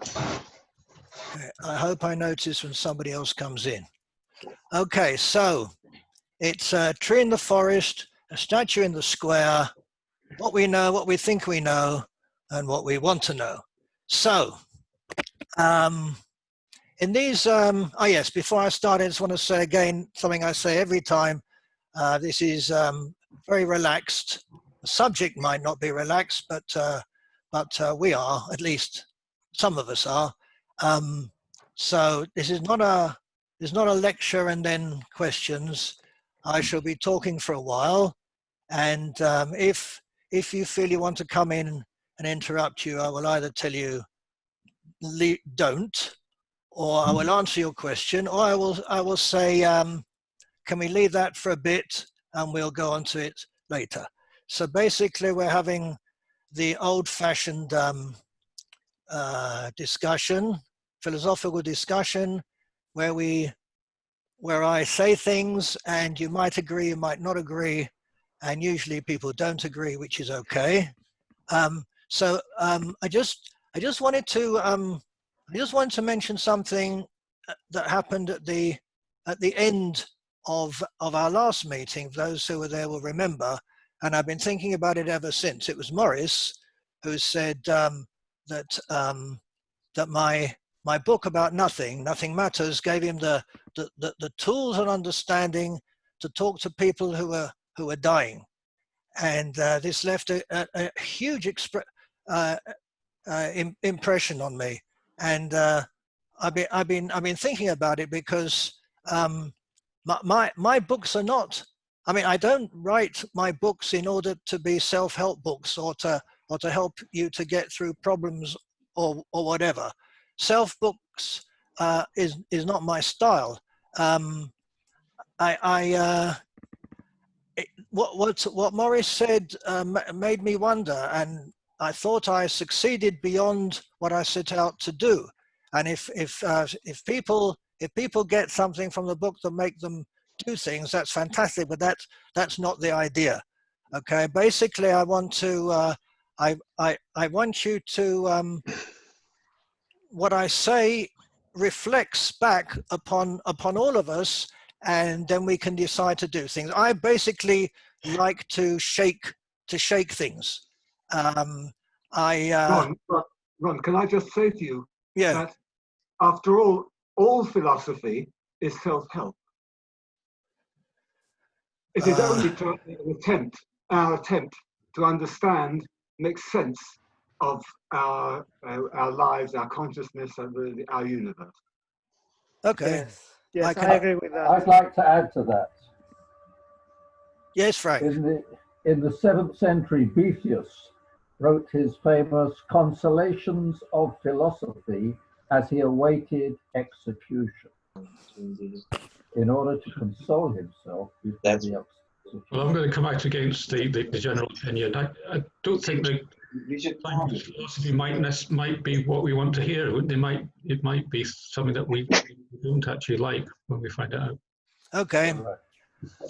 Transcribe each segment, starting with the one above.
Okay, I hope I notice when somebody else comes in. Okay, so it's a tree in the forest, a statue in the square, what we know, what we think we know, and what we want to know. So, in these, oh yes, before I start, I just want to say again something I say every time. This is very relaxed. The subject might not be relaxed, but we are, at least some of us are. So this is not a lecture and then questions. I shall be talking for a while, and if you feel you want to come in and interrupt you, I will either tell you don't, or I will answer your question, or I will say, can we leave that for a bit and we'll go on to it later. So basically we're having the old-fashioned discussion, philosophical discussion, where I say things and you might agree, you might not agree, and usually people don't agree, which is okay. So I just wanted to mention something that happened at the end of our last meeting. Those who were there will remember, and I've been thinking about it ever since. It was Morris who said that my book about nothing matters, gave him the tools and understanding to talk to people who were dying, and this left a huge impression on me. And I've been thinking about it because my books are not. I mean, I don't write my books in order to be self-help books or to help you to get through problems or whatever. Self-books is not my style. What Morris said made me wonder, and I thought I succeeded beyond what I set out to do. And if people get something from the book that make them do things, that's fantastic. But that's not the idea. Okay. Basically, I want to I want you to what I say reflects back upon all of us, and then we can decide to do things. I basically like to shake things. Ron, can I just say to you that after all philosophy is self-help. It is only our attempt to understand, make sense of our lives, our consciousness, and our universe. Okay. Yes, I agree with that. I'd like to add to that. Yes, Frank. In the 7th century, Boethius wrote his famous Consolations of Philosophy as he awaited execution, in order to console himself before the execution. Well, I'm going to come out against the general opinion. I don't think that philosophy might be what we want to hear. It might be something that we don't actually like when we find it out. Okay.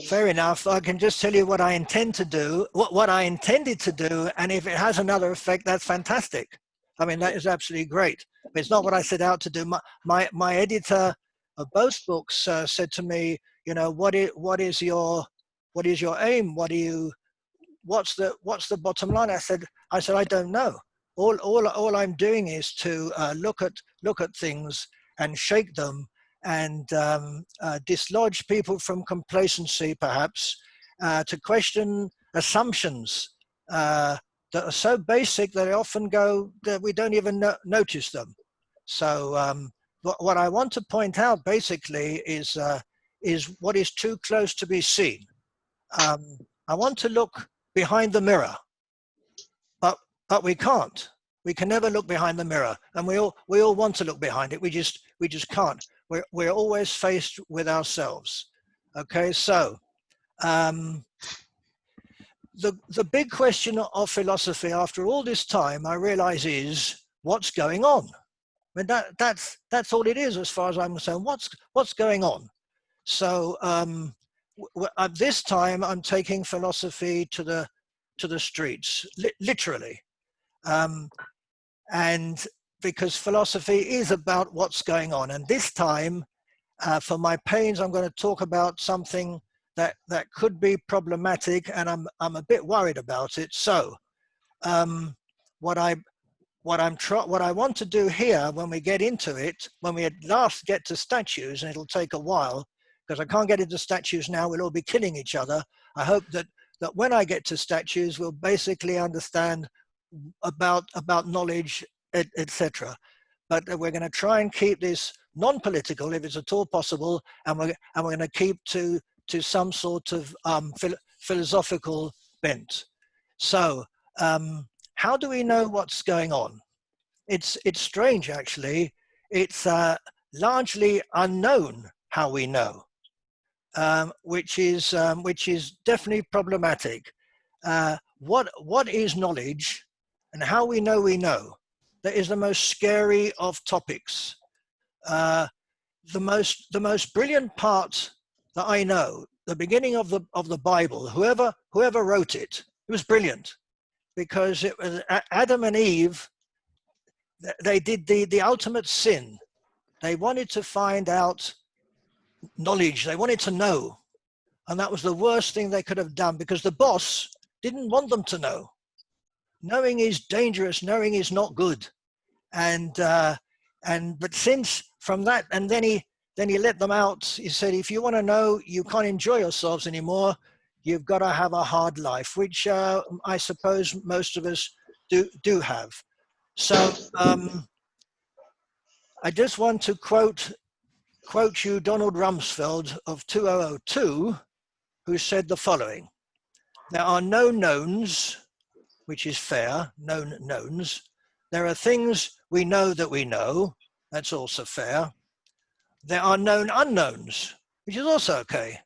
Fair enough. I can just tell you what I intend to do, what I intended to do, and if it has another effect, that's fantastic. I mean, that is absolutely great. It's not what I set out to do. My editor of both books said to me, you know, what is your aim? What's the bottom line? I said I don't know. All I'm doing is to look at things and shake them, and dislodge people from complacency, perhaps, to question assumptions that are so basic that they often go that we don't even notice them. So what I want to point out basically is what is too close to be seen. I want to look behind the mirror, but we can't. We can never look behind the mirror, and we all want to look behind it. We just can't. We're always faced with ourselves. Okay, so the big question of philosophy after all this time, I realize, is what's going on. I mean, that's all it is as far as I'm concerned. What's going on? So at this time, I'm taking philosophy to the streets, literally. And because philosophy is about what's going on. And this time, for my pains, I'm going to talk about something that could be problematic, and I'm a bit worried about it. So what I want to do here, when we get into it, when we at last get to statues, and it'll take a while because I can't get into statues now, we'll all be killing each other. I hope that when I get to statues, we'll basically understand about knowledge, etc. But we're going to try and keep this non-political, if it's at all possible, and we're going to keep to some sort of philosophical bent. So how do we know what's going on? It's strange, actually. It's largely unknown how we know, which is definitely problematic. What is knowledge, and how we know we know? That is the most scary of topics. The most brilliant part that I know, the beginning of the Bible, whoever wrote it, it was brilliant, because it was Adam and Eve. They did the ultimate sin. They wanted to find out knowledge. They wanted to know, and that was the worst thing they could have done, because the boss didn't want them to know. Knowing is dangerous. Knowing is not good. But since from that, and then he let them out. He said, if you want to know, you can't enjoy yourselves anymore. You've got to have a hard life, which I suppose most of us do have. So I just want to quote you Donald Rumsfeld of 2002, who said the following: there are no knowns, which is fair, known knowns. There are things we know that we know, that's also fair. There are known unknowns, which is also okay.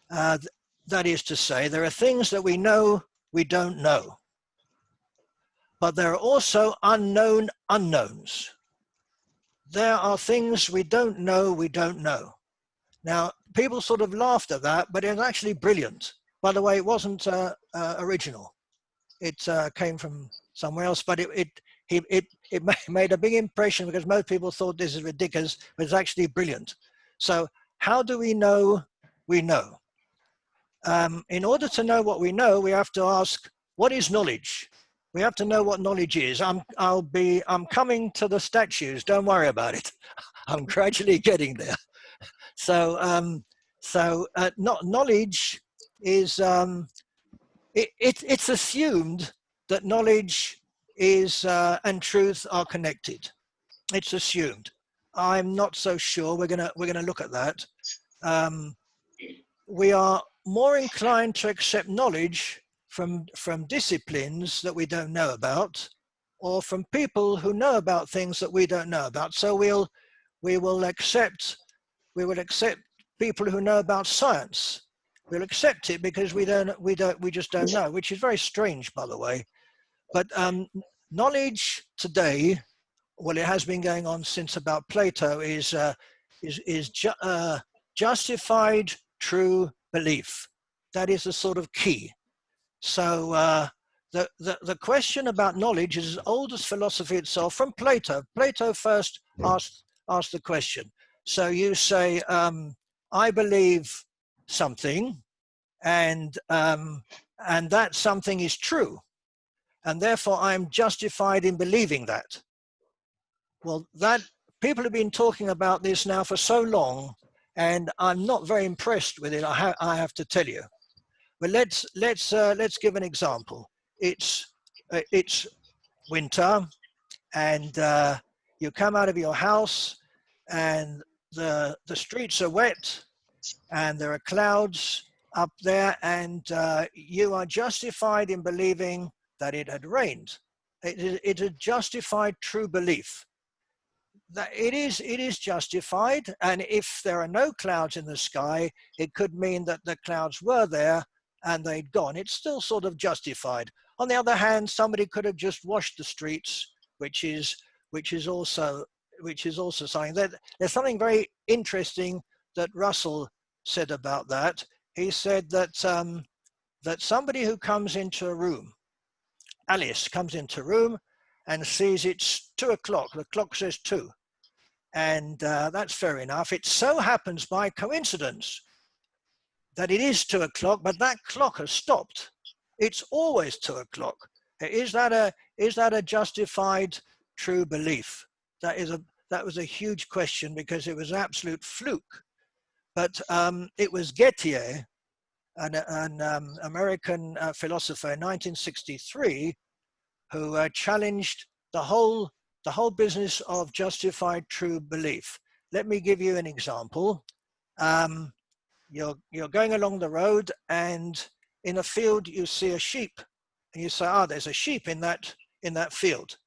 That is to say, there are things that we know we don't know. But there are also unknown unknowns. There are things we don't know we don't know. Now, people sort of laughed at that, but it was actually brilliant. By the way, it wasn't original. It came from somewhere else, but it made a big impression, because most people thought this is ridiculous, but it's actually brilliant. So how do we know we know? In order to know what we know, we have to ask, what is knowledge? We have to know what knowledge is. I'm coming to the statues. Don't worry about it. I'm gradually getting there. So knowledge is it's assumed that knowledge is and truth are connected. It's assumed. I'm not so sure. We're gonna look at that. We are more inclined to accept knowledge from disciplines that we don't know about, or from people who know about things that we don't know about. So we will accept people who know about science. We'll accept it because we just don't know, which is very strange, by the way. But knowledge today, well, it has been going on since about Plato, is justified true belief. That is the sort of key. So the question about knowledge is as old as philosophy itself, from Plato. Plato first asked the question. So you say, I believe something, and that something is true, and therefore I'm justified in believing that. Well, that people have been talking about this now for so long, and I'm not very impressed with it. I have to tell you. But let's give an example. It's winter, and you come out of your house, and the streets are wet, and there are clouds up there, and you are justified in believing that it had rained. It is justified true belief. That it is justified, and if there are no clouds in the sky, it could mean that the clouds were there and they'd gone. It's still sort of justified. On the other hand, somebody could have just washed the streets, which is also something. There's something very interesting that Russell said about that. He said that that somebody who comes into a room, Alice comes into a room, and sees it's 2 o'clock. The clock says 2. And that's fair enough. It so happens by coincidence that it is 2 o'clock, but that clock has stopped. It's always 2 o'clock. Is that a justified true belief? That was a huge question, because it was absolute fluke. But it was Gettier, an American philosopher in 1963, who challenged the whole business of justified true belief. Let me give you an example. You're going along the road, and in a field you see a sheep, and you say, "Ah, there's a sheep in that field,"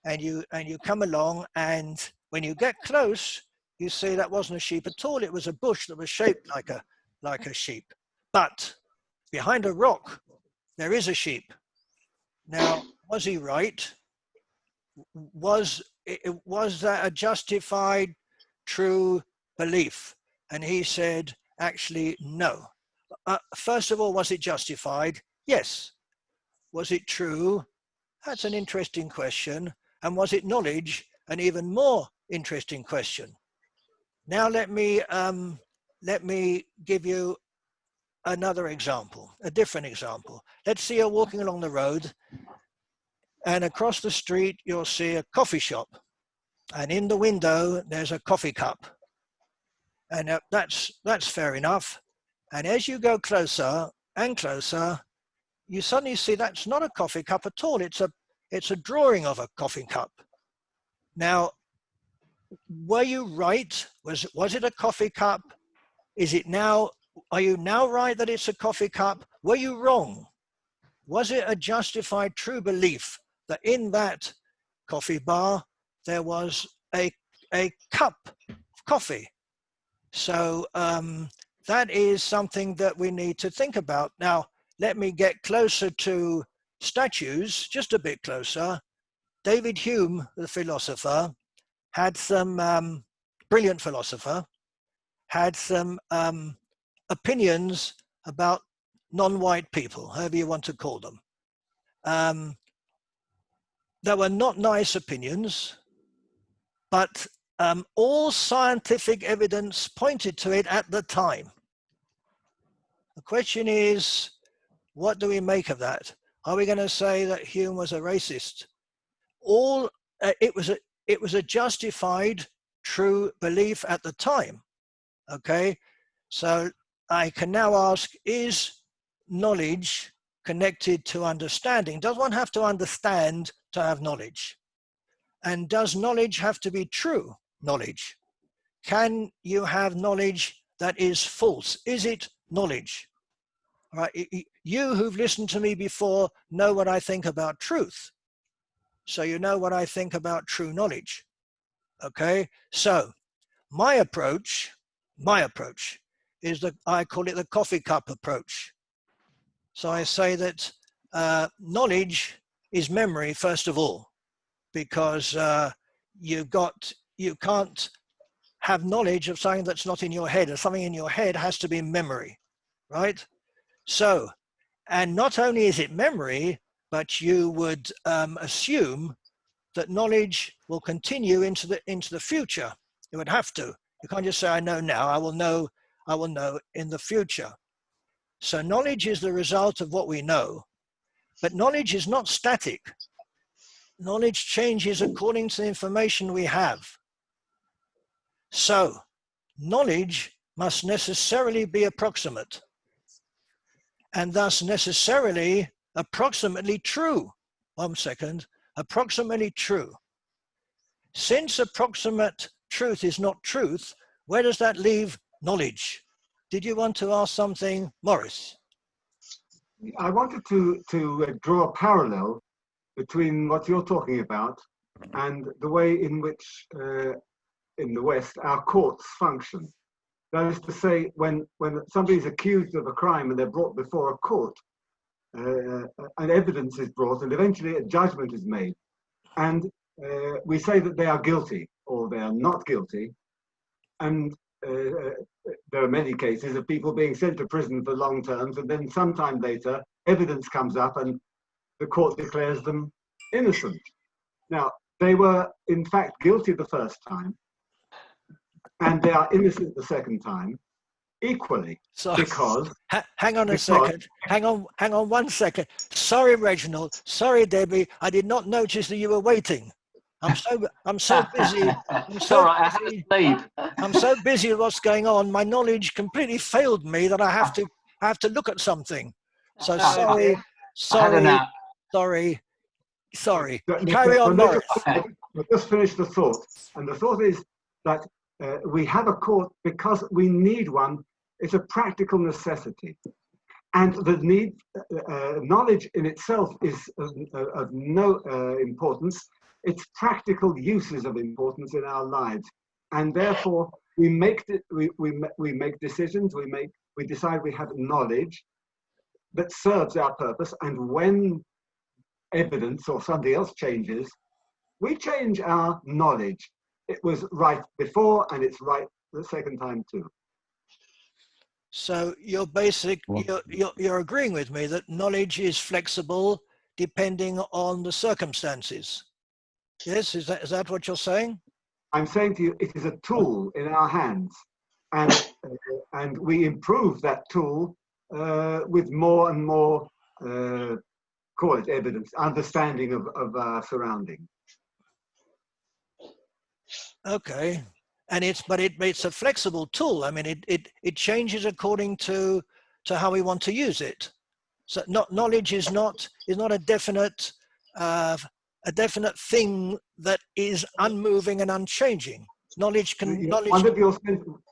and you come along, and when you get close, you see that wasn't a sheep at all. It was a bush that was shaped like a sheep, but behind a rock there is a sheep. Now, was he right? Was that a justified true belief? And he said, actually, no. First of all, was it justified? Yes. Was it true? That's an interesting question. And was it knowledge? An even more interesting question. Now let me give you another example, a different example. Let's say you're walking along the road, and across the street you'll see a coffee shop, and in the window there's a coffee cup, and that's fair enough. And as you go closer and closer, you suddenly see that's not a coffee cup at all. It's a drawing of a coffee cup. Now, were you right? Was it a coffee cup? Are you now right that it's a coffee cup? Were you wrong? Was it a justified true belief that in that coffee bar there was a cup of coffee? So that is something that we need to think about. Now, let me get closer to statues, just a bit closer. David Hume, the philosopher, had some brilliant philosopher, had some opinions about non-white people, however you want to call them. They were not nice opinions, but all scientific evidence pointed to it at the time. The question is, what do we make of that? Are we going to say that Hume was a racist? It was a justified true belief at the time. Okay, so I can now ask, is knowledge connected to understanding? Does one have to understand to have knowledge? And does knowledge have to be true knowledge? Can you have knowledge that is false? Is it knowledge? All right, you who've listened to me before know what I think about truth. So you know what I think about true knowledge. Okay, so my approach is I call it the coffee cup approach. So I say that knowledge is memory, first of all, because you can't have knowledge of something that's not in your head, and something in your head has to be memory, right? So, and not only is it memory, but you would assume that knowledge will continue into the future. It would have to. You can't just say, I know now, I will know in the future. So knowledge is the result of what we know, but knowledge is not static. Knowledge changes according to the information we have. So knowledge must necessarily be approximate, and thus necessarily approximately true. 1 second, approximately true. Since approximate truth is not truth, where does that leave knowledge? Did you want to ask something, Morris? I wanted to draw a parallel between what you're talking about and the way in which in the West our courts function. That is to say, when somebody is accused of a crime and they're brought before a court, and evidence is brought, and eventually a judgment is made, and we say that they are guilty or they are not guilty, and there are many cases of people being sent to prison for long terms, and then sometime later evidence comes up and the court declares them innocent. Now, they were in fact guilty the first time, and they are innocent the second time, equally. So, because hang on a second. Hang on 1 second. Sorry, Reginald. Sorry, Debbie. I did not notice that you were waiting. I'm so busy. I'm so busy with what's going on. My knowledge completely failed me that I have to look at something. So sorry. Carry on, Morris. We'll just finish the thought. And the thought is that we have a court because we need one. It's a practical necessity. And the need, knowledge in itself is of no importance. It's practical uses of importance in our lives. And therefore, we make decisions, we decide we have knowledge that serves our purpose. And when evidence or something else changes, we change our knowledge. It was right before and it's right the second time too. So you're agreeing with me that knowledge is flexible depending on the circumstances. Yes, is that what you're saying? I'm saying to you, it is a tool in our hands, and we improve that tool with more and more, call it evidence, understanding of our surrounding. Okay. And it's a flexible tool. I mean, it changes according to how we want to use it. So knowledge is not a definite thing that is unmoving and unchanging. Knowledge can.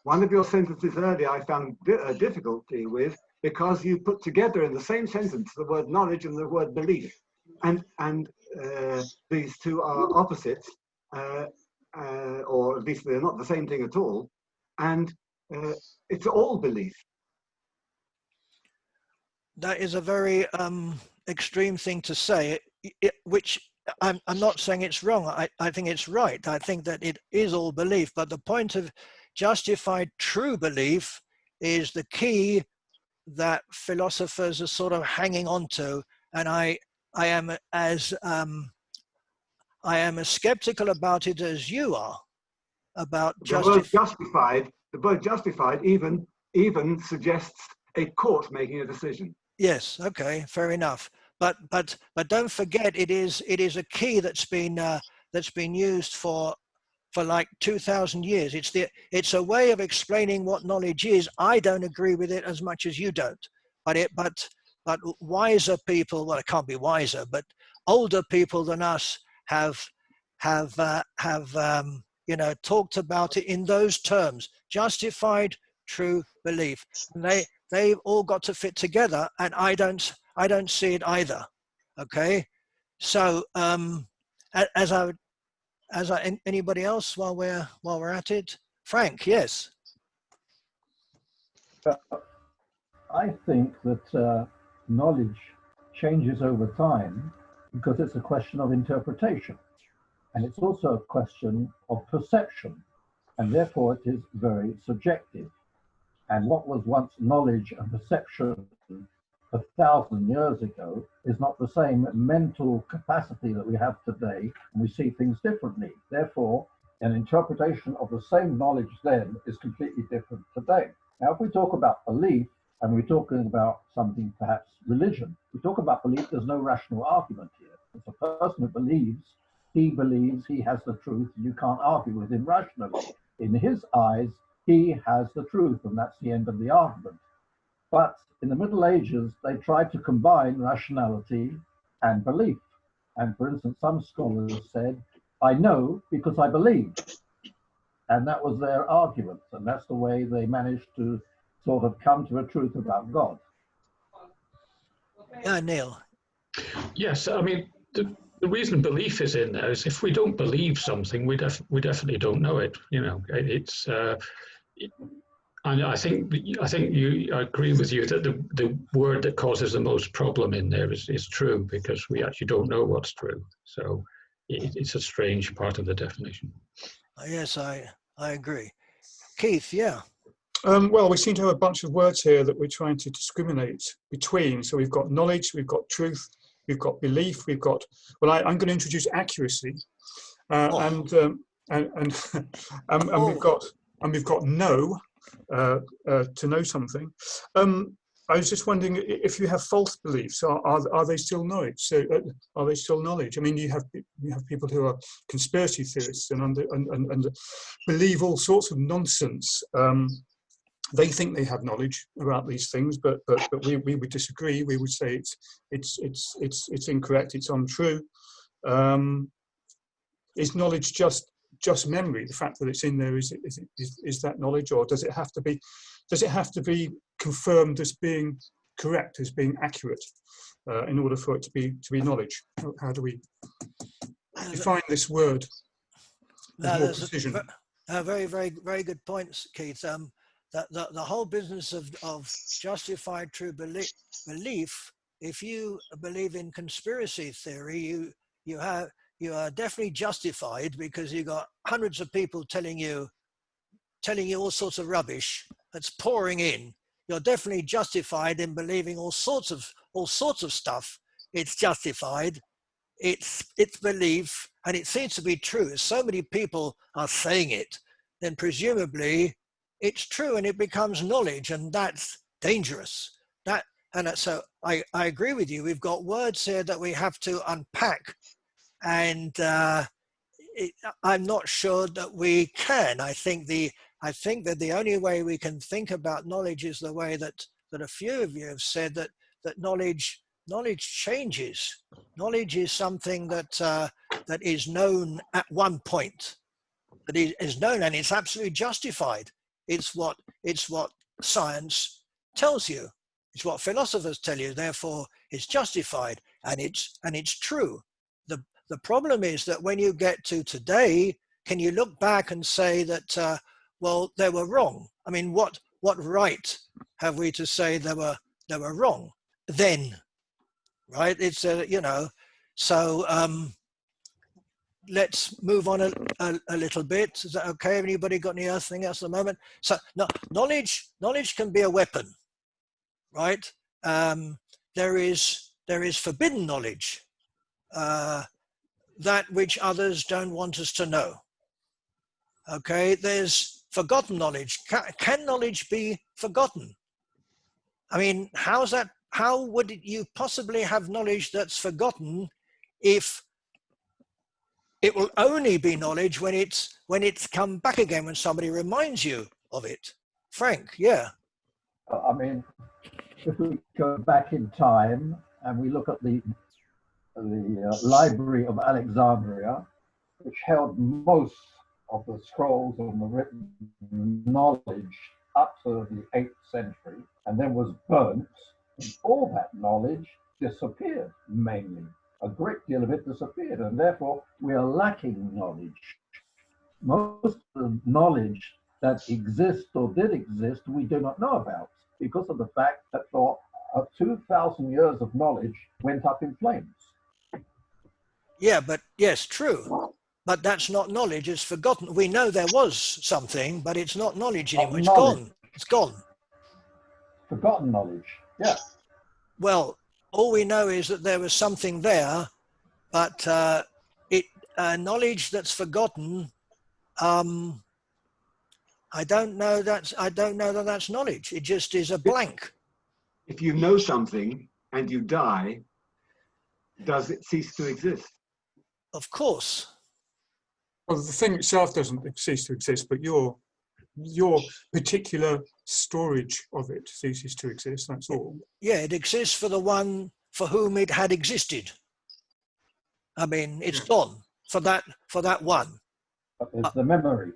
One of your sentences earlier I found a difficulty with, because you put together in the same sentence the word knowledge and the word belief, and these two are opposites. Or at least they're not the same thing at all, and it's all belief. That is a very extreme thing to say, which I'm not saying it's wrong. I think it's right. I think that it is all belief, but the point of justified true belief is the key that philosophers are sort of hanging on to, and I am as skeptical about it as you are about the word justified even suggests a court making a decision. Yes, okay, fair enough. But don't forget, it is a key that's been used for like 2,000 years. It's a way of explaining what knowledge is. I don't agree with it as much as you don't, but wiser people, well, it can't be wiser, but older people than us have talked about it in those terms: justified true belief. And they've all got to fit together, and I don't see it either. Okay, so anybody else while we're at it? Frank, yes. I think that knowledge changes over time because it's a question of interpretation, and it's also a question of perception, and therefore it is very subjective. And what was once knowledge and perception 1,000 years ago is not the same mental capacity that we have today, and we see things differently. Therefore, an interpretation of the same knowledge then is completely different today. Now, if we talk about belief, and we're talking about something, perhaps religion, we talk about belief, there's no rational argument here. It's a person who believes he has the truth, and you can't argue with him rationally. In his eyes, he has the truth, and that's the end of the argument. But in the Middle Ages, they tried to combine rationality and belief. And for instance, some scholars said, I know because I believe. And that was their argument. And that's the way they managed to sort of come to a truth about God. Neil. Yes, I mean, the reason belief is in there is if we don't believe something, we definitely don't know it. You know, it's... And I think I agree with you that the word that causes the most problem in there is true, because we actually don't know what's true. So it's a strange part of the definition. Yes, I agree. Keith, yeah. Well, we seem to have a bunch of words here that we're trying to discriminate between. So we've got knowledge, we've got truth, we've got belief, we've got, well, I'm going to introduce accuracy, and we've got know, to know something. I was just wondering if you have false beliefs, are they still knowledge? So are they still knowledge? I mean, you have people who are conspiracy theorists and believe all sorts of nonsense. They think they have knowledge about these things, but we would disagree. We would say it's incorrect. It's untrue. Is knowledge just memory? The fact that it's in there is that knowledge, or does it have to be? Does it have to be confirmed as being correct, as being accurate, in order for it to be knowledge? How do we define this word with more precision? Very, very, very good points, Keith. The whole business of justified true belief. If you believe in conspiracy theory, you are definitely justified, because you got hundreds of people telling you all sorts of rubbish that's pouring in. You're definitely justified in believing all sorts of stuff. It's justified. It's belief, and it seems to be true. As so many people are saying it, then presumably it's true, and it becomes knowledge, and that's dangerous. So I agree with you. We've got words here that we have to unpack, and I'm not sure that we can. I think that the only way we can think about knowledge is the way that a few of you have said, that knowledge changes. Knowledge is something that is known at one point, that is known, and it's absolutely justified. It's what science tells you. It's what philosophers tell you. Therefore, it's justified, and it's true. The problem is that when you get to today, can you look back and say that well, they were wrong? I mean, what right have we to say they were wrong then? Right? It's so let's move on a little bit. Is that okay? Anybody got anything else at the moment? So no, knowledge can be a weapon, right? There is forbidden knowledge, that which others don't want us to know. Okay, there's forgotten knowledge. Can knowledge be forgotten? I mean, how would you possibly have knowledge that's forgotten if it will only be knowledge when it's come back again, when somebody reminds you of it? Frank, yeah. I mean, if we go back in time and we look at the Library of Alexandria, which held most of the scrolls and the written knowledge up to the 8th century, and then was burnt, and all that knowledge disappeared, mainly. A great deal of it disappeared, and therefore we are lacking knowledge. Most of the knowledge that exists or did exist, we do not know about, because of the fact that for 2,000 years of knowledge went up in flames. Yeah, but yes, true. But that's not knowledge, it's forgotten. We know there was something, but it's not knowledge anymore. It's gone. It's gone. Forgotten knowledge, yeah. Well, all we know is that there was something there, but knowledge that's forgotten, I don't know that that's knowledge. It just is a blank. If you know something and you die, does it cease to exist? Of course. Well, the thing itself doesn't cease to exist, but your particular storage of it ceases to exist, that's all. Yeah, it exists for the one for whom it had existed. I mean, it's gone for that one. But there's the memory.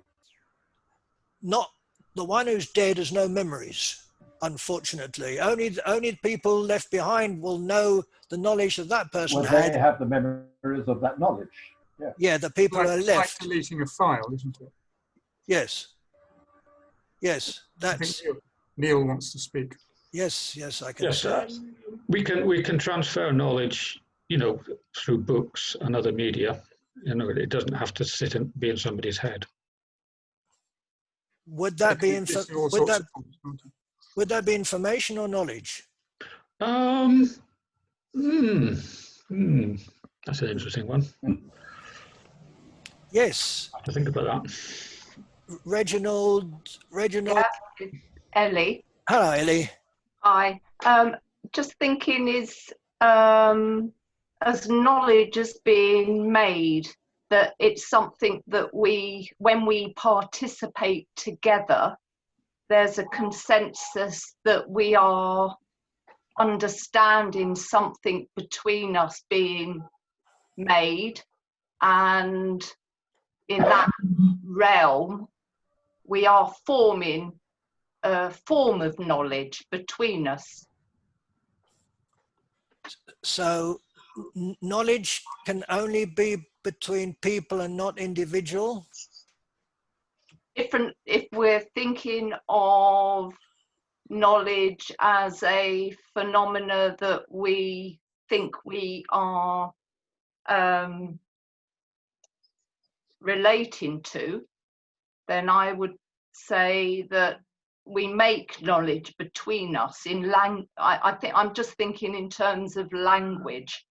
Not the one who's dead has no memories, unfortunately. Only people left behind will know the knowledge that person had. They have the memories of that knowledge. Yeah. Yeah, the people who are left. It's like deleting a file, isn't it? Yes. Yes, that's. I think Neil wants to speak. Yes, I can. Yes, we can transfer knowledge, through books and other media. It doesn't have to sit and be in somebody's head. Would that be would that be information or knowledge? That's an interesting one. Yes. I have to think about that. Reginald. Yeah, it's Ellie. Hello, Ellie. Hi. Just thinking as knowledge is being made, that it's something that when we participate together, there's a consensus that we are understanding something between us being made, and in that realm, we are forming a form of knowledge between us. So knowledge can only be between people and not individual? Different, if we're thinking of knowledge as a phenomena that we think we are relating to, then I would say that we make knowledge between us in I think I'm just thinking in terms of language.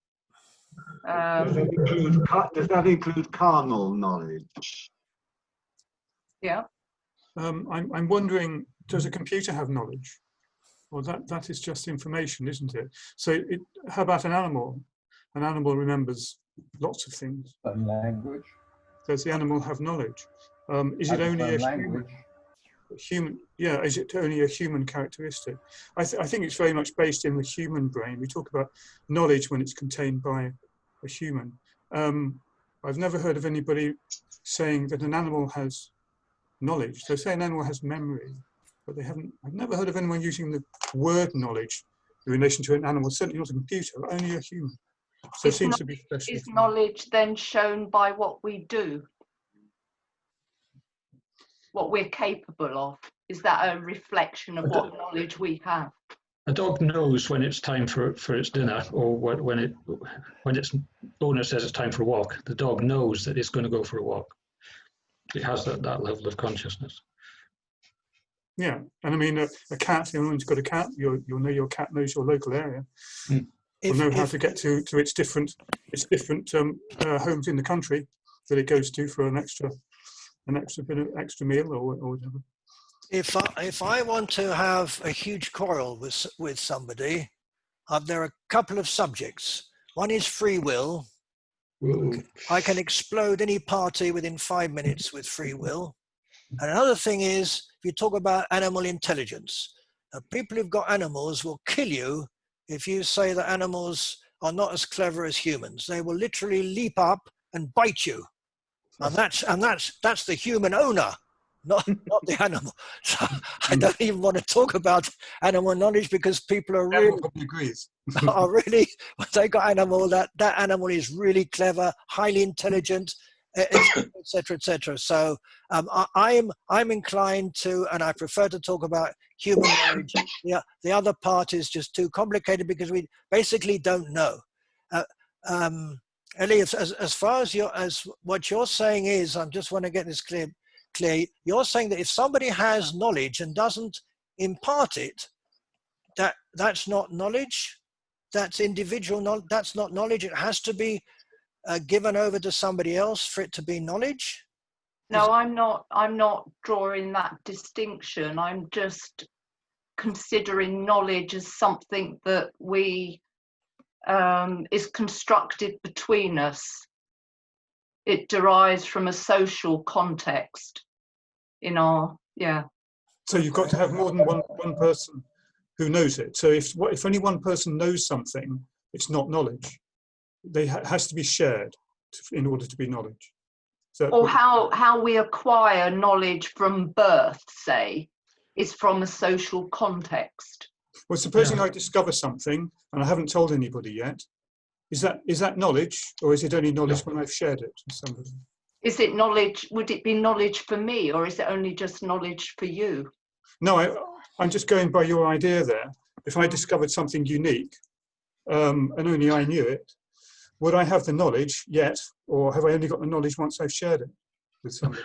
Does that include carnal knowledge? Yeah. I'm wondering, does a computer have knowledge? Well, that is just information, isn't it? So how about an animal? An animal remembers lots of things. And language. Does the animal have knowledge? Is it only a human? Yeah, is it only a human characteristic? I think it's very much based in the human brain. We talk about knowledge when it's contained by a human. I've never heard of anybody saying that an animal has knowledge. They say an animal has memory, but I've never heard of anyone using the word knowledge in relation to an animal, certainly not a computer, but only a human. So it seems to be special. Is knowledge then shown by what we do? What we're capable of? Is that a reflection of what knowledge we have? A dog knows when it's time for its dinner, or when its owner says it's time for a walk. The dog knows that it's going to go for a walk. It has that level of consciousness. Yeah, and I mean, a cat, anyone's got a cat, you'll know your cat knows your local area. Will know how to get to its different homes in the country that it goes to for an extra meal or whatever. If I want to have a huge quarrel with somebody, there are a couple of subjects. One is free will. Ooh. I can explode any party within 5 minutes with free will. And another thing is, if you talk about animal intelligence, people who've got animals will kill you if you say that animals are not as clever as humans. They will literally leap up and bite you. And that's the human owner, not the animal. So I don't even want to talk about animal knowledge, because people are really when they got animal, that animal is really clever, highly intelligent, etc., etc. So I'm inclined to, and I prefer to talk about human knowledge. The other part is just too complicated because we basically don't know. Ellie, as far as what you're saying is, I just want to get this clear. You're saying that if somebody has knowledge and doesn't impart it, that's not knowledge. That's individual knowledge. That's not knowledge. It has to be given over to somebody else for it to be knowledge. No, I'm not drawing that distinction. I'm just considering knowledge as something that we is constructed between us. It derives from a social context in our, yeah. So you've got to have more than one person who knows it. So if only one person knows something, it's not knowledge. They has to be shared in order to be knowledge. So, or how we acquire knowledge from birth, say, is from a social context. Well, supposing I discover something and I haven't told anybody yet, is that knowledge, or is it only knowledge when I've shared it with somebody? Is it knowledge? Would it be knowledge for me, or is it only just knowledge for you? No, I'm just going by your idea there. If I discovered something unique and only I knew it, would I have the knowledge yet, or have I only got the knowledge once I've shared it with somebody?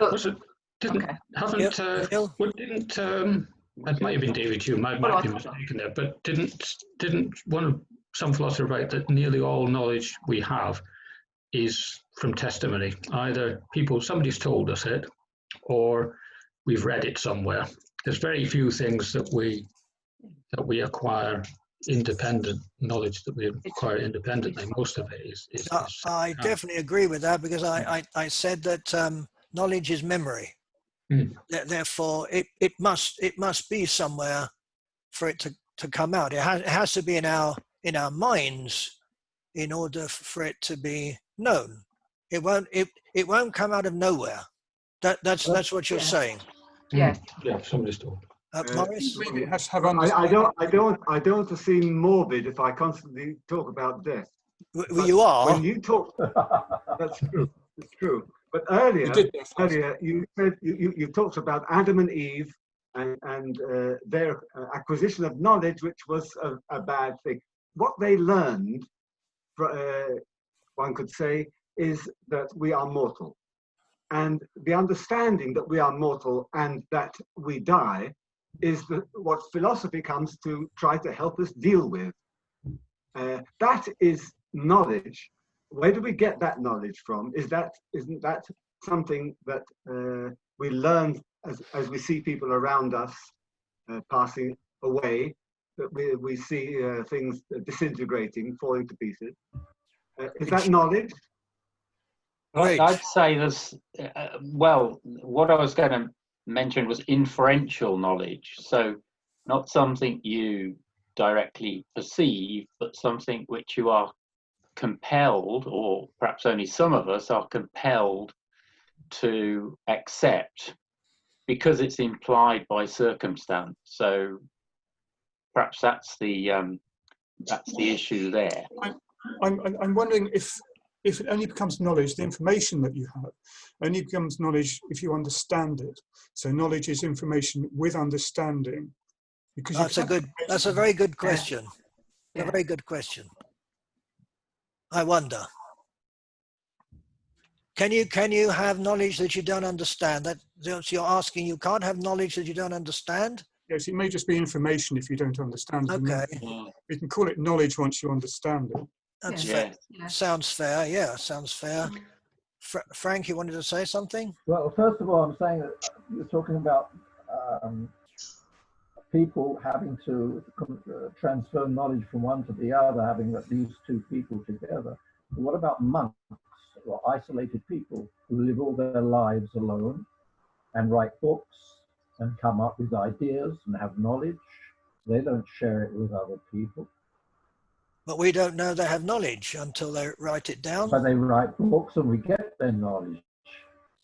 It might have been David Hume, I might be mistaken there, but didn't one of some philosophers write that nearly all knowledge we have is from testimony. Either somebody's told us it, or we've read it somewhere. There's very few things that we acquire independent knowledge that we acquire independently. Most of it is I definitely agree with that, because I said that knowledge is memory. Therefore, it must be somewhere for it to come out. It has to be in our minds in order for it to be known. It won't come out of nowhere. That's what you're saying. Yes. Yeah, somebody's told. Morris? Maybe it has to have I don't want to seem morbid if I constantly talk about death. Well, you are. When you talk, that's true. It's true. But earlier you said you talked about Adam and Eve and their acquisition of knowledge, which was a bad thing. What they learned, one could say, is that we are mortal, and the understanding that we are mortal and that we die is what philosophy comes to try to help us deal with. That is knowledge. Where do we get that knowledge from? Isn't that something that we learn as we see people around us passing away, that we see things disintegrating, falling to pieces? Is that knowledge? I'd say there's, well, what I was going to mention was inferential knowledge. So not something you directly perceive, but something which you are compelled, or perhaps only some of us are compelled to accept because it's implied by circumstance. So perhaps that's the issue there. I'm wondering if it only becomes knowledge, the information that you have only becomes knowledge if you understand it. So knowledge is information with understanding. Because that's a very good question. A very good question. I wonder. Can you have knowledge that you don't understand? So you're asking, you can't have knowledge that you don't understand? Yes, it may just be information if you don't understand it. Okay. We can call it knowledge once you understand it. That's fair. Sounds fair. Yeah, sounds fair. Frank, you wanted to say something? Well, first of all, I'm saying that you're talking about people having to transfer knowledge from one to the other, having at least two people together. But what about monks or isolated people who live all their lives alone and write books and come up with ideas and have knowledge? They don't share it with other people. But we don't know they have knowledge until they write it down. But they write books and we get their knowledge.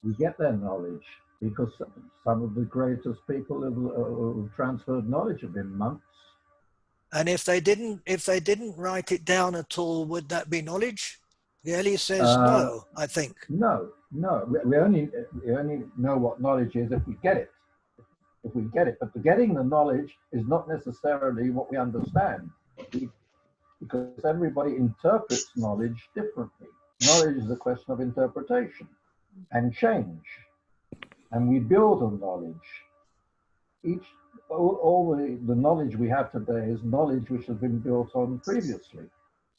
We get their knowledge because some of the greatest people who've transferred knowledge have been monks. And if they didn't write it down at all, would that be knowledge? Eli says no, I think. No. We only know what knowledge is if we get it. If we get it. But getting the knowledge is not necessarily what we understand. Because everybody interprets knowledge differently. Knowledge is a question of interpretation and change. And we build on knowledge. All the knowledge we have today is knowledge which has been built on previously.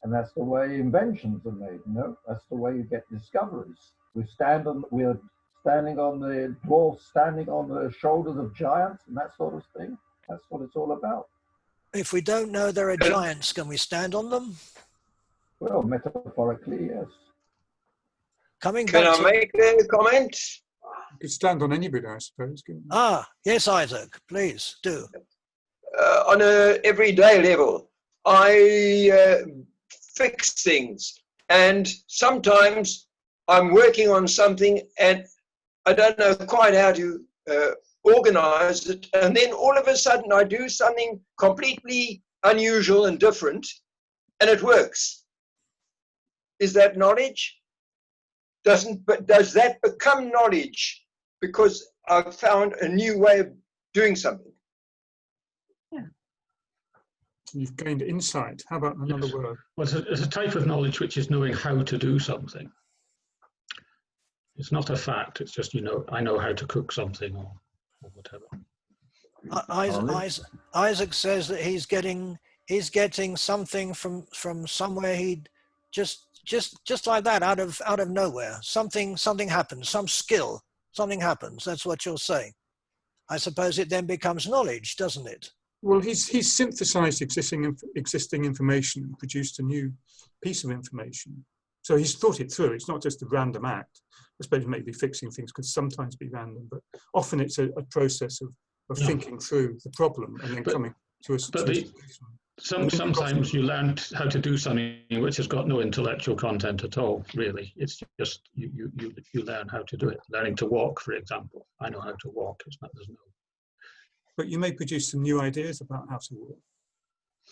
And that's the way inventions are made, That's the way you get discoveries. We're standing on the dwarfs, standing on the shoulders of giants and that sort of thing. That's what it's all about. If we don't know there are giants, can we stand on them? Well, metaphorically, yes. Can I make a comment? You could stand on anybody, I suppose. Yes, Isaac, please do. On a everyday level, I fix things, and sometimes I'm working on something and I don't know quite how to organize it, and then all of a sudden I do something completely unusual and different and it works. Is that knowledge? Does that become knowledge because I've found a new way of doing something? Yeah. You've gained insight. How about another word? Well, it's a type of knowledge which is knowing how to do something. It's not a fact, it's just, I know how to cook something or whatever. Isaac says that he's getting he's getting something from somewhere. He'd just like that, out of nowhere. Something happens, some skill, something happens. That's what you're saying. I suppose it then becomes knowledge, doesn't it? Well, he's synthesized existing information and produced a new piece of information. So he's thought it through. It's not just a random act. I suppose maybe fixing things could sometimes be random, but often it's a process of thinking through the problem and then coming to a solution. Sometimes you learn how to do something which has got no intellectual content at all, really. It's just you learn how to do it. Learning to walk, for example. I know how to walk. There's no. But you may produce some new ideas about how to walk.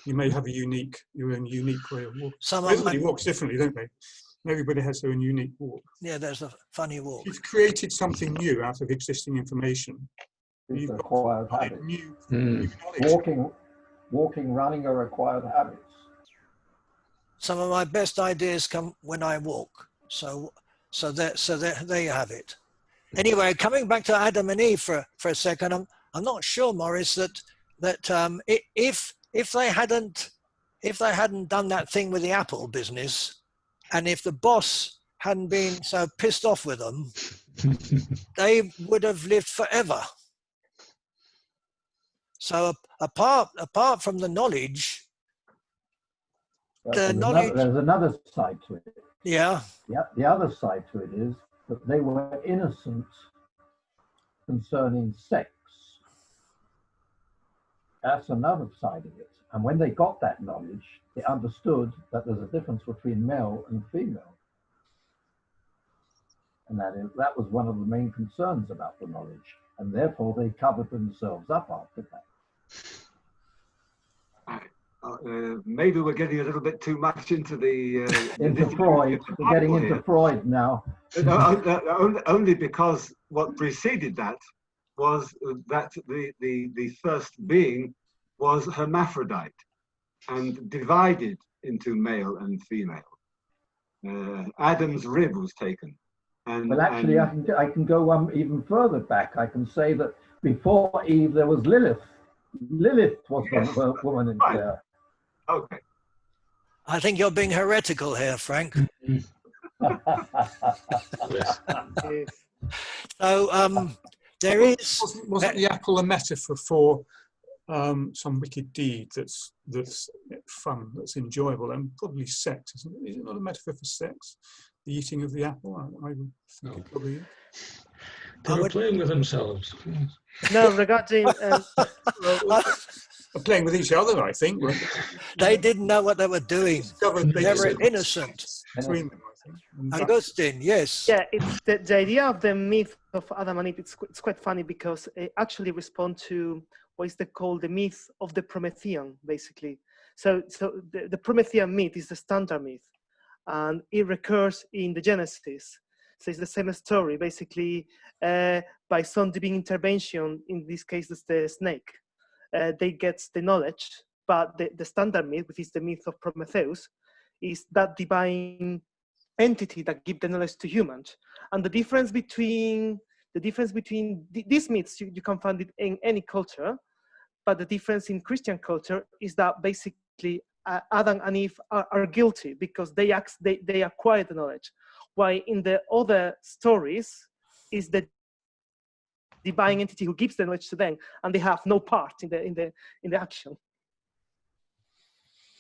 You may have your own unique way of walking. Everybody walks differently, don't they? Everybody has their own unique walk. Yeah, there's a funny walk. You've created something new out of existing information. These are acquired habits. New knowledge. Walking, running are acquired habits. Some of my best ideas come when I walk. So there you have it. Anyway, coming back to Adam and Eve for a second, I'm not sure, Maurice, that if they hadn't done that thing with the Apple business, and if the boss hadn't been so pissed off with them, they would have lived forever. So apart from the knowledge, there's another side to it. Yeah. Yeah. The other side to it is that they were innocent concerning sex. That's another side of it. And when they got that knowledge, they understood that there's a difference between male and female. And that was one of the main concerns about the knowledge. And therefore they covered themselves up after that. Maybe we're getting a little bit too much into the into Freud. We're getting into here. Freud now. Only because what preceded that was that the first being was hermaphrodite and divided into male and female. Adam's rib was taken. Well, actually, I can go even further back. I can say that before Eve, there was Lilith. Lilith was the woman in there. Okay. I think you're being heretical here, Frank. So there is. Wasn't the apple a metaphor for some wicked deed that's fun, that's enjoyable, and probably sex? Isn't it? Is it not a metaphor for sex? The eating of the apple? I would think it probably is. They were playing with themselves. No, regarding playing with each other, I think. They didn't know what they were doing. They were innocent. Between them, I think. Augustine, yes. Yeah, it's the idea of the myth of Adam and Eve. It's quite funny because it actually responds to what is called the myth of the Promethean, basically. So the Promethean myth is the standard myth, and it recurs in the Genesis. So it's the same story, basically, by some divine intervention. In this case, it's the snake. They get the knowledge, but the standard myth, which is the myth of Prometheus, is that divine entity that gives the knowledge to humans. And the difference between these myths, you can find it in any culture, but the difference in Christian culture is that basically Adam and Eve are guilty because they acquired the knowledge. While in the other stories is the divine entity who gives the knowledge to them, and they have no part in the action.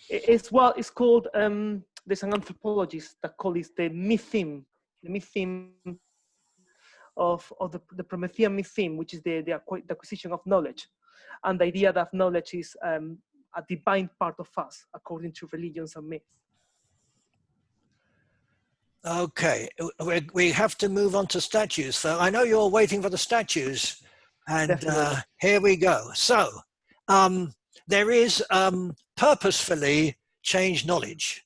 It's called. There's an anthropologist that calls it the mytheme of the Promethean mytheme, which is the acquisition of knowledge, and the idea that knowledge is a divine part of us, according to religions and myths. Okay, we have to move on to statues. So I know you're waiting for the statues, and here we go. So there is purposefully changed knowledge,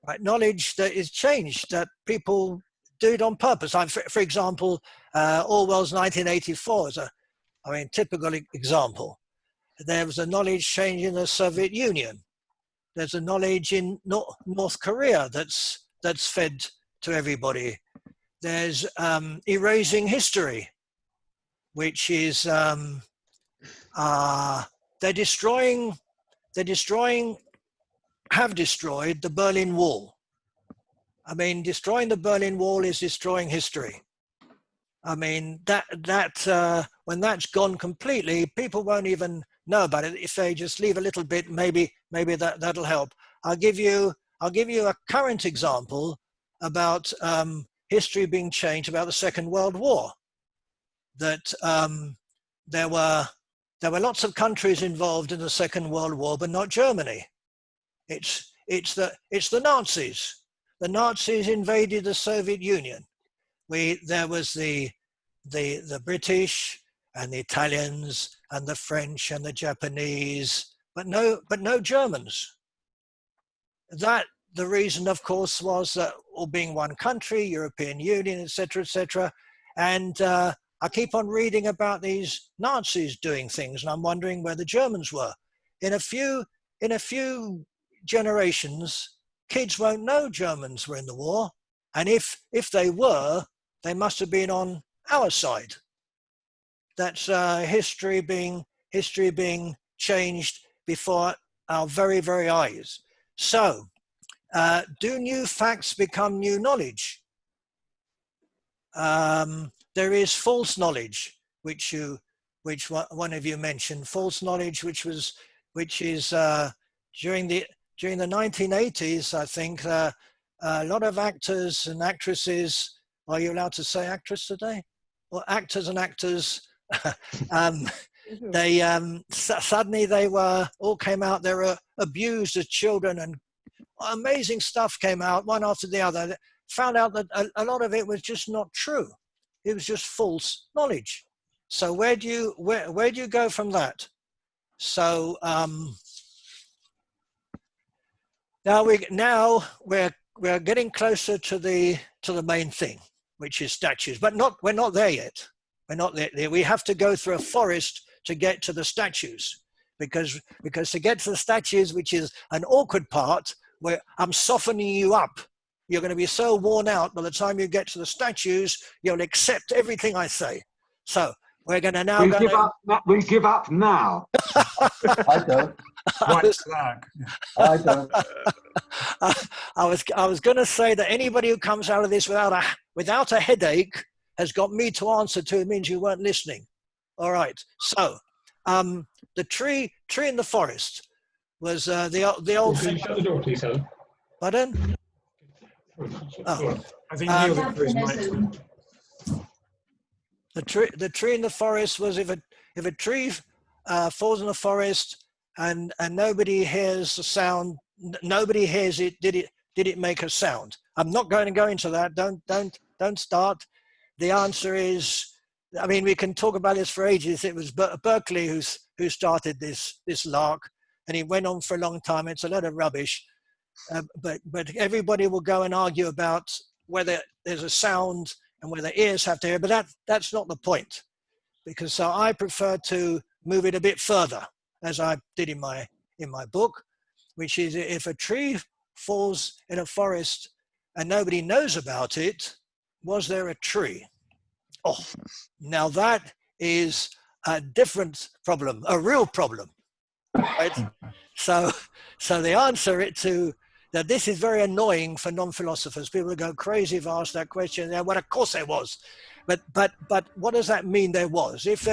right? Knowledge that is changed, that people do it on purpose. For example, Orwell's 1984 is a typical example. There was a knowledge change in the Soviet Union. There's a knowledge in North Korea that's fed to everybody. There's erasing history, which is they're destroying have destroyed the Berlin Wall. I mean, destroying the Berlin Wall is destroying history. I mean, when that's gone completely, people won't even know about it. If they just leave a little bit, maybe that'll help. I'll give you a current example about history being changed about the Second World War. That there were lots of countries involved in the Second World War, but not Germany. It's the Nazis. The Nazis invaded the Soviet Union. There was the British and the Italians and the French and the Japanese, but no Germans. The reason, of course, was that all being one country, European Union, etc., and I keep on reading about these Nazis doing things, and I'm wondering where the Germans were. In a few generations, kids won't know Germans were in the war, and if they were, they must have been on our side. That's history being changed before our very, very eyes. So, do new facts become new knowledge? There is false knowledge, which one of you mentioned. False knowledge, which is during the 1980s, I think, a lot of actors and actresses. Are you allowed to say actress today? Well, actors and actors. Suddenly they all came out. They were abused as children, and amazing stuff came out one after the other. Found out that a lot of it was just not true. It was just false knowledge. So where do you go from that? So now we're getting closer to the main thing, which is statues. But we're not there yet. We're not there. We have to go through a forest to get to the statues, because to get to the statues, which is an awkward part, where I'm softening you up. You're going to be so worn out by the time you get to the statues, you'll accept everything I say. So we're going to now we give up now. I don't. White flag. I don't. I was going to say that anybody who comes out of this without a headache has got me to answer to. It means you weren't listening. All right. So the tree in the forest was the old thing. Shut the door, please, Helen. Pardon? Oh. I think Neil is right. The tree in the forest was if a tree falls in the forest and nobody hears the sound, nobody hears it. Did it make a sound? I'm not going to go into that. Don't start. The answer is, I mean, we can talk about this for ages. It was Berkeley who started this lark, and it went on for a long time. It's a lot of rubbish. But everybody will go and argue about whether there's a sound and whether ears have to hear, but that's not the point, because so I prefer to move it a bit further, as I did in my book, which is if a tree falls in a forest and nobody knows about it, was there a tree? Oh, now that is a different problem, a real problem, right? So the answer to that, this is very annoying for non-philosophers. People go crazy if I ask that question. Yeah, well, of course there was, but what does that mean? There was. If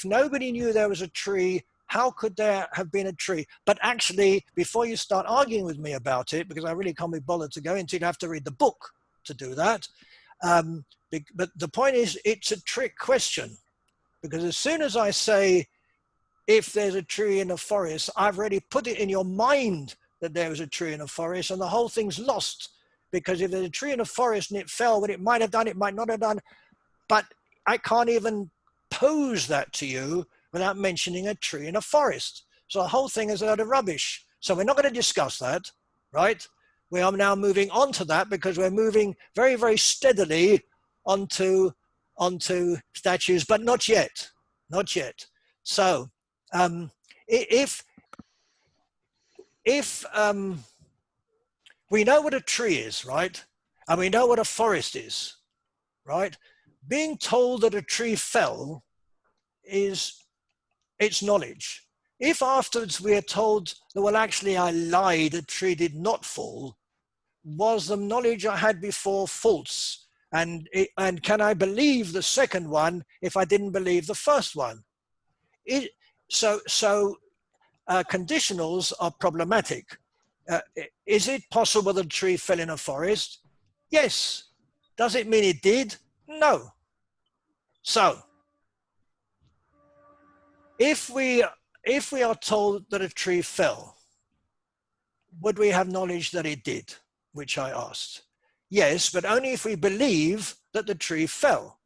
nobody knew there was a tree, how could there have been a tree? But actually, before you start arguing with me about it, because I really can't be bothered to go into it, you have to read the book to do that. But the point is, it's a trick question, because as soon as I say, if there's a tree in a forest, I've already put it in your mind that there was a tree in a forest, and the whole thing's lost. Because if there's a tree in a forest and it fell, what it might have done, it might not have done, but I can't even pose that to you without mentioning a tree in a forest. So the whole thing is a load of rubbish. So we're not going to discuss that, right? We are now moving on to that, because we're moving very, very steadily onto statues, but not yet. So if we know what a tree is, right? And we know what a forest is, right? Being told that a tree fell it's knowledge. if afterwards we are told that, well, actually I lied, a tree did not fall, was the knowledge I had before false? And can I believe the second one if I didn't believe the first one? Conditionals are problematic. Is it possible that a tree fell in a forest? Yes. Does it mean it did? No. So, if we are told that a tree fell, would we have knowledge that it did? Which I asked. Yes, but only if we believe that the tree fell.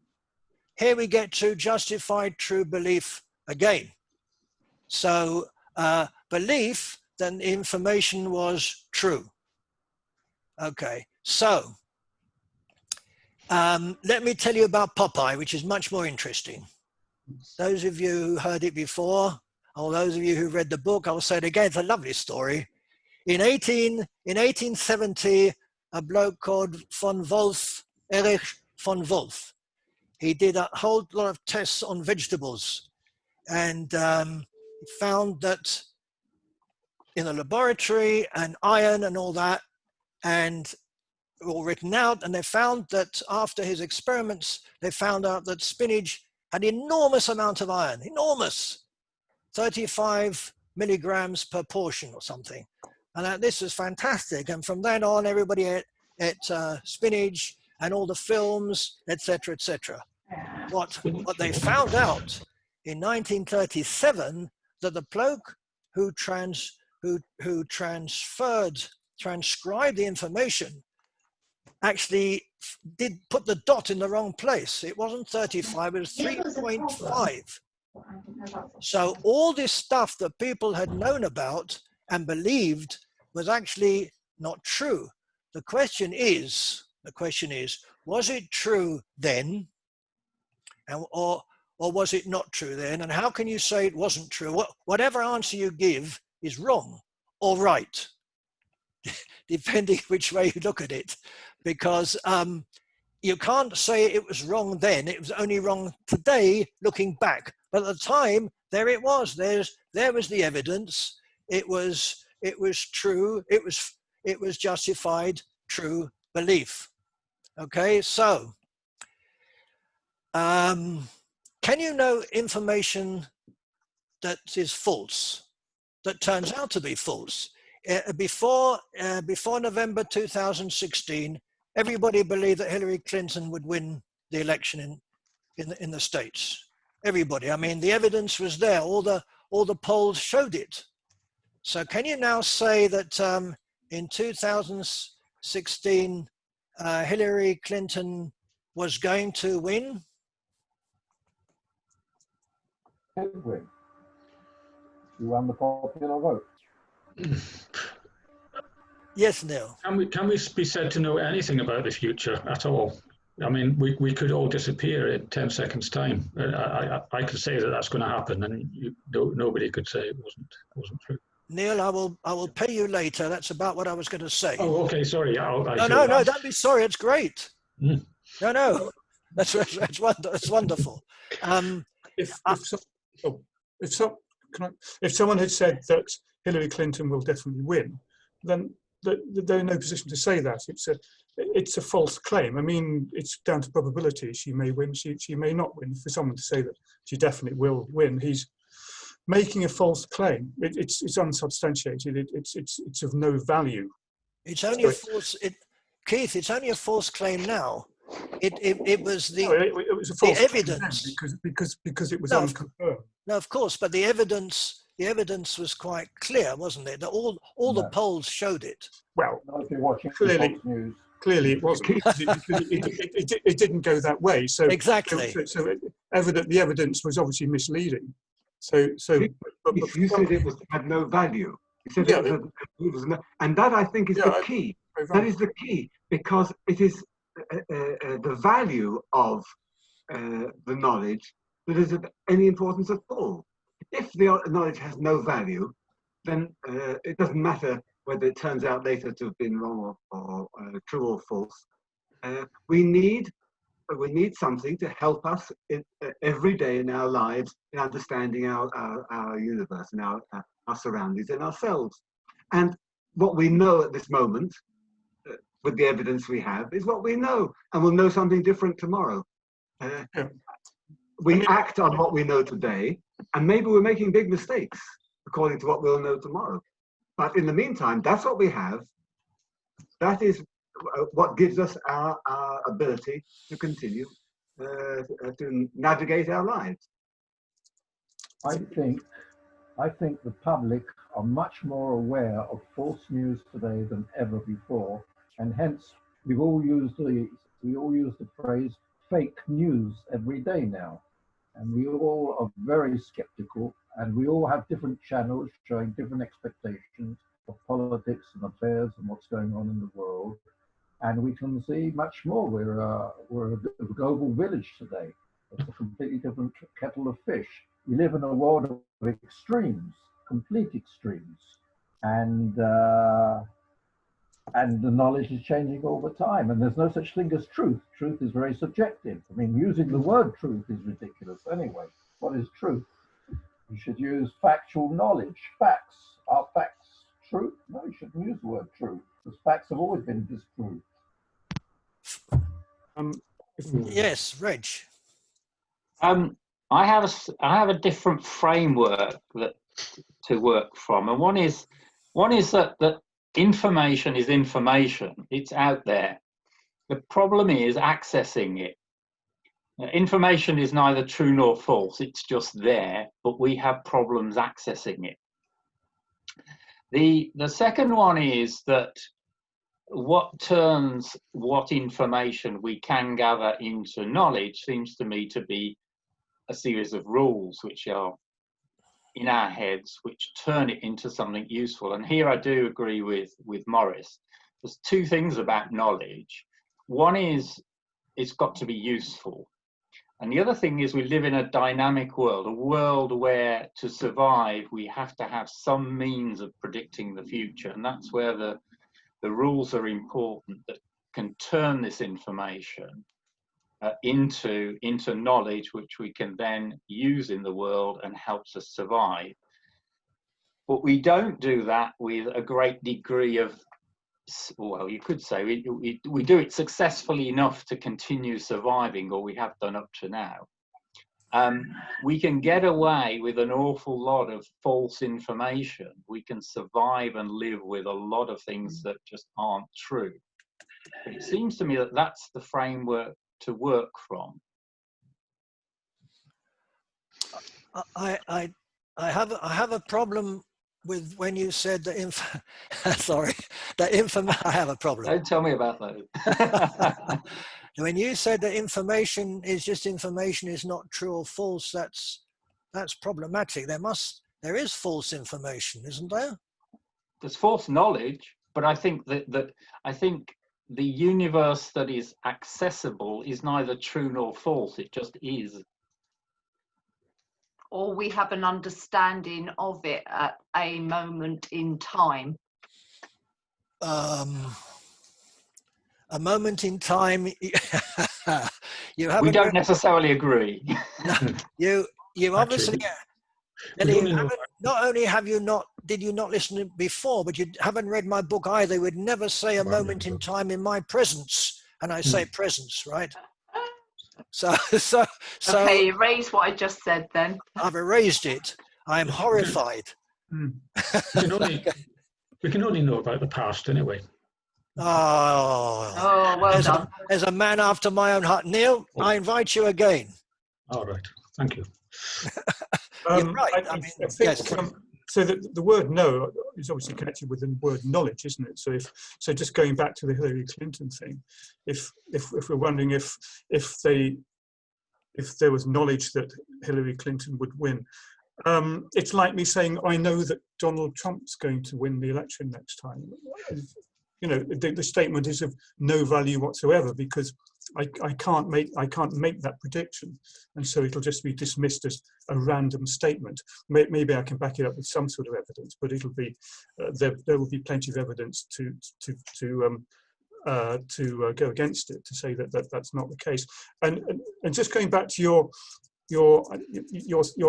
Here we get to justified true belief again. So belief, then the information was true. Okay, so let me tell you about Popeye, which is much more interesting. Those of you who heard it before, or those of you who read the book, I'll say it again, it's a lovely story. In 1870, a bloke called Erich von Wolf, he did a whole lot of tests on vegetables, and he found that in the laboratory, and iron and all that, and all written out, and they found that after his experiments, they found out that spinach had enormous amount of iron, enormous, 35 milligrams per portion or something. And that this was fantastic. And from then on, everybody ate spinach and all the films, etc., etc. What they found out in 1937, that the bloke who transcribed the information actually did put the dot in the wrong place. It wasn't 35, it was 3.5. So all this stuff that people had known about and believed was actually not true. The question is, was it true then, or was it not true then? And how can you say it wasn't true? Whatever answer you give is wrong or right, depending which way you look at it, because you can't say it was wrong then. It was only wrong today, looking back. But at the time, there it was. There was the evidence. It was true. It was justified true belief. Okay, so can you know information that is false, that turns out to be false? Before November 2016, everybody believed that Hillary Clinton would win the election in the States. Everybody. I mean, the evidence was there. All the polls showed it. So can you now say that in 2016, Hillary Clinton was going to win? Did win. She won the popular vote. Yes, Neil. Can we be said to know anything about the future at all? I mean, we could all disappear in 10 seconds' time. I could say that that's going to happen, and nobody could say it wasn't true. Neil, I will pay you later. That's about what I was going to say. Oh, okay. Sorry. No. Don't be sorry. It's great. No. That's wonderful. If someone had said that Hillary Clinton will definitely win, then they're in no position to say that. It's a false claim. I mean, it's down to probability. She may win, she may not win. For someone to say that she definitely will win, he's making a false claim. It's unsubstantiated. It's of no value. It's only a false. Keith, it's only a false claim now. It was a false evidence because it was unconfirmed. No, of course, but the evidence was quite clear, wasn't it? That all the polls showed it. Well, clearly it wasn't. It didn't go that way. So exactly. So the evidence was obviously misleading. You said it had no value. You said it was no, and that I think is the key. That is the key, because it is the value of the knowledge that is of any importance at all. If the knowledge has no value, then it doesn't matter whether it turns out later to have been wrong or true or false. We need but we need something to help us every day in our lives in understanding our universe and our surroundings and ourselves. And what we know at this moment, with the evidence we have, is what we know, and we'll know something different tomorrow. We act on what we know today, and maybe we're making big mistakes according to what we'll know tomorrow. But in the meantime, that's what we have. That is what gives us our ability to continue to navigate our lives. I think the public are much more aware of false news today than ever before, and hence we all use the phrase fake news every day now, and we all are very skeptical, and we all have different channels showing different expectations of politics and affairs and what's going on in the world, and we can see much more. We're a global village today. It's a completely different kettle of fish. We live in a world of extremes, complete extremes, and the knowledge is changing all the time. And there's no such thing as truth. Truth is very subjective. I mean, using the word truth is ridiculous anyway. What is truth? You should use factual knowledge. Facts. Are facts truth? No, you shouldn't use the word truth, because facts have always been disproved. Yes, Reg. I have a different framework to work from, and one is that information is information. It's out there. The problem is accessing it. Information is neither true nor false. It's just there, but we have problems accessing it. The second one is that what turns what information we can gather into knowledge seems to me to be a series of rules which are in our heads, which turn it into something useful. And here I do agree with Maurice. There's two things about knowledge. One is it's got to be useful. And the other thing is we live in a dynamic world, a world where to survive, we have to have some means of predicting the future. And that's where the rules are important that can turn this information into knowledge, which we can then use in the world and helps us survive. But we don't do that with a great degree of, well, you could say we do it successfully enough to continue surviving, or we have done up to now. We can get away with an awful lot of false information. We can survive and live with a lot of things that just aren't true. But it seems to me that that's the framework to work from. I have a problem with when you said that I have a problem. Don't tell me about that. When you said that information is just information, is not true or false, that's problematic. There is false information, isn't there? There's false knowledge, but I think that the universe that is accessible is neither true nor false. It just is. Or we have an understanding of it at a moment in time. A moment in time. We don't necessarily agree. No, you obviously. Not only did you not listen to it before, but you haven't read my book either. You would never say a moment in time in my presence, and I say presence, right? So Okay, erase what I just said then. I've erased it. I'm horrified. We can only know about the past anyway. Oh, well done. There's a man after my own heart. Neil, I invite you again. All right, thank you. You're right. I mean, yes. So the word "no" is obviously connected with the word "knowledge," isn't it? So just going back to the Hillary Clinton thing, if we're wondering if there was knowledge that Hillary Clinton would win, it's like me saying I know that Donald Trump's going to win the election next time. You know, the statement is of no value whatsoever, because I can't make that prediction, and so it'll just be dismissed as a random statement. Maybe I can back it up with some sort of evidence, but it'll be there will be plenty of evidence to to go against it, to say that, that's not the case. And just going back to you're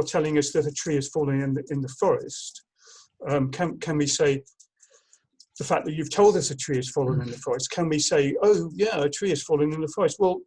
telling us that a tree is falling in the forest. Can we say the fact that you've told us a tree is fallen in the forest? Can we say, oh yeah, a tree is fallen in the forest? Well,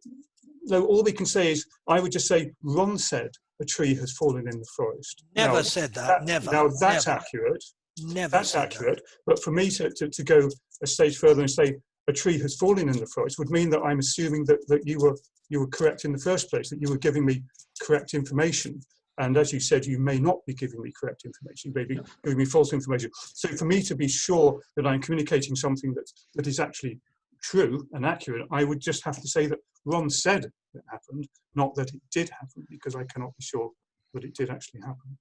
no. All we can say is, I would just say, Ron said a tree has fallen in the forest. Never said that. Never. Now that's never. Accurate. Never. That's accurate. That. But for me to go a stage further and say a tree has fallen in the forest would mean that I'm assuming that you were correct in the first place, that you were giving me correct information. And as you said, you may not be giving me correct information, you may be giving me false information. So for me to be sure that I'm communicating something that is actually true and accurate, I would just have to say that Ron said it happened, not that it did happen, because I cannot be sure that it did actually happen.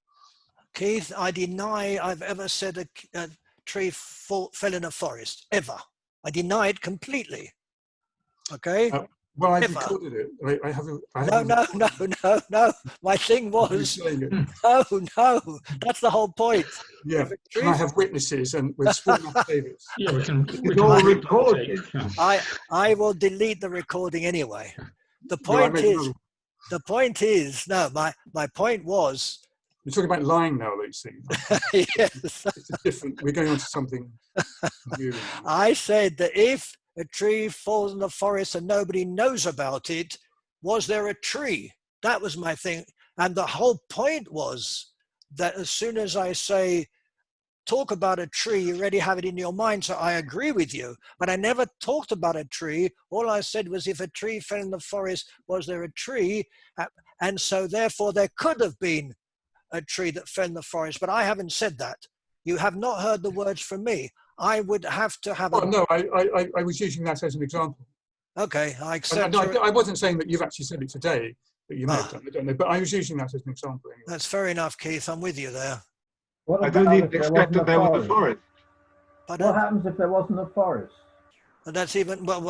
Keith, I deny I've ever said a tree fell in a forest, ever. I deny it completely. Okay? Well, I've recorded it. I have No. My thing was, no. That's the whole point. Yeah, can I have witnesses and with sworn affidavits? Yeah, we can all record it. I will delete the recording anyway. The point is, no, my point was. You're talking about lying now, Lucy. Yes. It's different. We're going on to something new. I said that if a tree falls in the forest and nobody knows about it, was there a tree? That was my thing. And the whole point was that as soon as I say, talk about a tree, you already have it in your mind. So I agree with you, but I never talked about a tree. All I said was, if a tree fell in the forest, was there a tree? And so therefore there could have been a tree that fell in the forest, but I haven't said that. You have not heard the words from me. I would have to have. No, I was using that as an example. Okay, I accept. I wasn't saying that you've actually said it today, that you may have done. I don't know, but I was using that as an example. Anyway. That's fair enough, Keith. I'm with you there. I don't even expect that there was a forest. What happens if there wasn't a forest? And that's even well.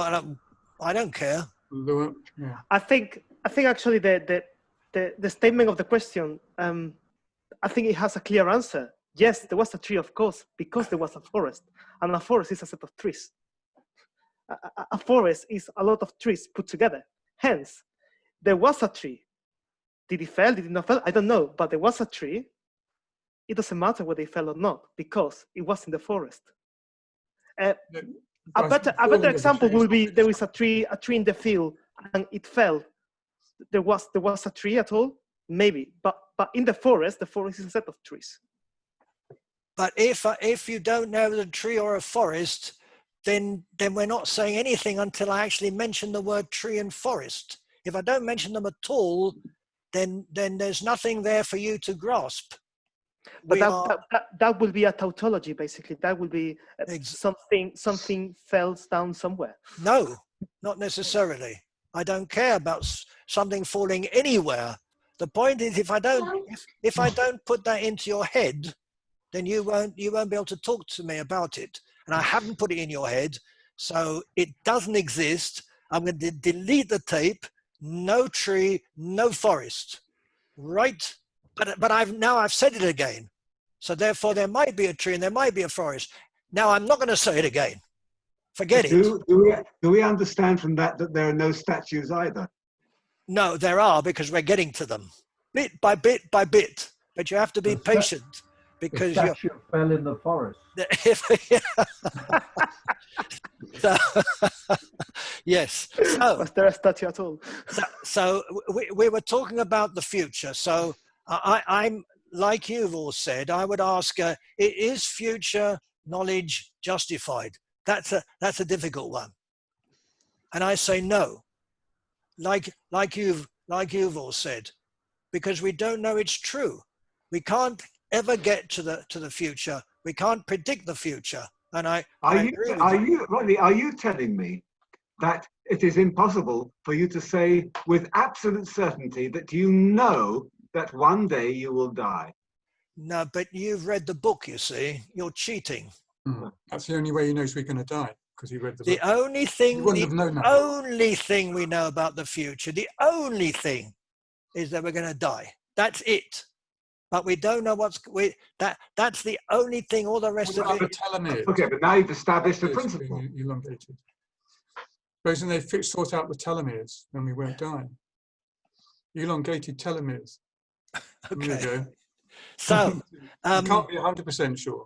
I don't care. Yeah. I think actually the statement of the question. I think it has a clear answer. Yes, there was a tree, of course, because there was a forest, and a forest is a set of trees. A forest is a lot of trees put together. Hence, there was a tree. Did it fall? Did it not fall? I don't know, but there was a tree. It doesn't matter whether it fell or not, because it was in the forest. A better example will be, there is a tree in the field, and it fell. There was a tree at all? Maybe, but in the forest is a set of trees. But if you don't know the tree or a forest, then we're not saying anything until I actually mention the word tree and forest. If I don't mention them at all, then there's nothing there for you to grasp. But that will be a tautology, basically. That will be something fell down somewhere. No, not necessarily. I don't care about something falling anywhere. The point is, if I don't put that into your head, then you won't be able to talk to me about it. And I haven't put it in your head, so it doesn't exist. I'm going to delete the tape. No tree, no forest, right? But I've said it again. So therefore, there might be a tree and there might be a forest. Now I'm not going to say it again. Forget it. Do we understand from that there are no statues either? No, there are, because we're getting to them bit by bit by bit. But you have to be patient. Because the statue fell in the forest. Yes. Was there a statue at all? So we were talking about the future. So I'm like you've all said. I would ask: is future knowledge justified? That's a difficult one. And I say no. Like you've all said, because we don't know it's true. We can't ever get to the future. We can't predict the future. And I agree with you. Rodney, are you telling me that it is impossible for you to say with absolute certainty that you know that one day you will die? No, but you've read the book, you see. You're cheating. That's the only way he knows we're going to die, because he read the book. The only thing we know about the future, the only thing is that we're going to die. That's it. But we don't know that's the only thing. All the rest of it. Okay, but now you've established the principle. Elongated. Suppose they sort out the telomeres and we won't die. Elongated telomeres. Okay. There you go. So, you can't be 100% sure.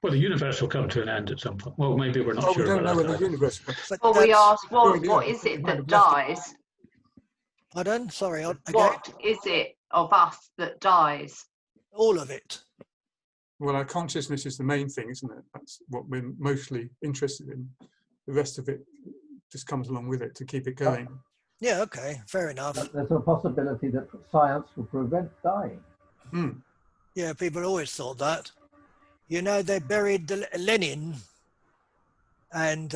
Well, the universe will come to an end at some point. Well, maybe we're not Oh, sure. we don't know about when that. the universe. Well, we asked Well, yeah, what is we it might that have left it. dies? pardon? Sorry, again? What is it of us that dies? All of it. Well, our consciousness is the main thing, isn't it? That's what we're mostly interested in. The rest of it just comes along with it to keep it going. Yeah, okay, fair enough. There's a possibility that science will prevent dying. Mm. Yeah, people always thought that. You know, they buried Lenin, and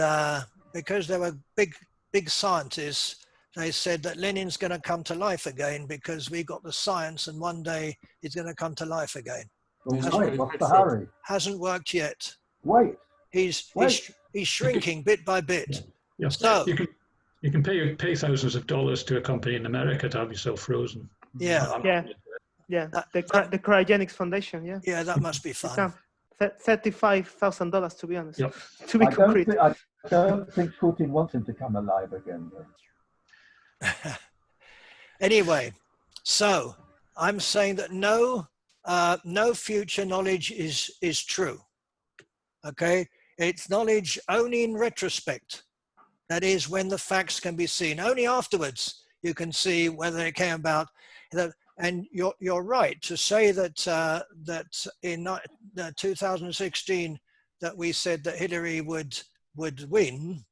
because they were big scientists, they said that Lenin's going to come to life again because we got the science, and one day he's going to come to life again. Well, wait, what's the hurry? Hasn't worked yet. Wait. He's shrinking bit by bit. Yeah. So you can pay thousands of dollars to a company in America to have yourself frozen. yeah, Yeah, the Cryogenics Foundation, yeah. Yeah, that must be fun. $35,000 to be honest. Yep. To be concrete. I don't think Putin wants him to come alive again. Anyway, so I'm saying that no future knowledge is true. Okay, it's knowledge only in retrospect. That is when the facts can be seen. Only afterwards you can see whether it came about. And you're right to say that that in 2016 that we said that Hillary would win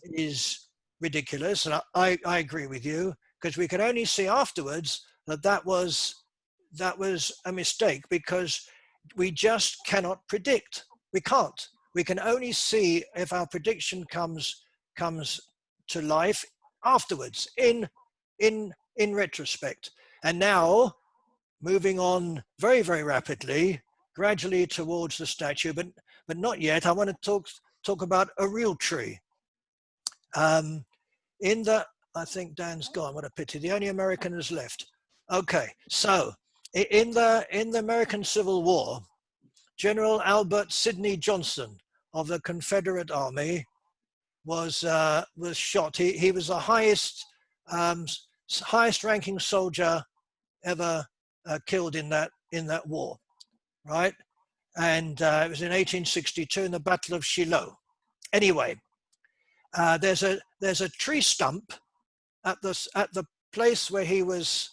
is ridiculous, and I agree with you, because we could only see afterwards that was a mistake, because we just cannot predict. We can't. We can only see if our prediction comes to life afterwards in retrospect. And now, moving on very, very rapidly, gradually towards the statue, but not yet. I want to talk about a real tree. I think Dan's gone. What a pity. The only American is left. Okay, so in the American Civil War, General Albert Sidney Johnston of the Confederate Army was shot. He was the highest ranking soldier ever killed in that war, right? And it was in 1862 in the Battle of Shiloh. Anyway, there's a tree stump at the place where he was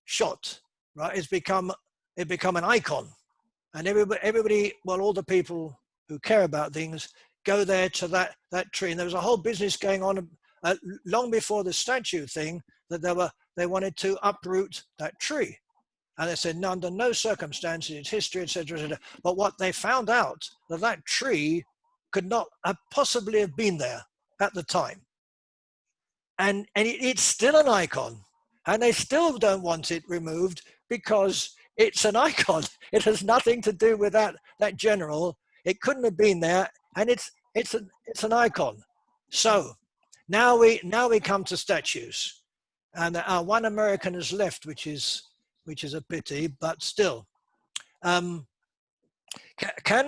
shot, right? It become an icon, and everybody, well, all the people who care about things go there to that tree. And there was a whole business going on long before the statue thing, that they wanted to uproot that tree. And they said, no, under no circumstances, it's history, etc., etc. But what they found out, that tree could not have possibly have been there at the time. And it's still an icon. And they still don't want it removed because it's an icon. It has nothing to do with that general. It couldn't have been there, and it's an icon. So now we come to statues, and our one American is left, which is a pity, but still. Can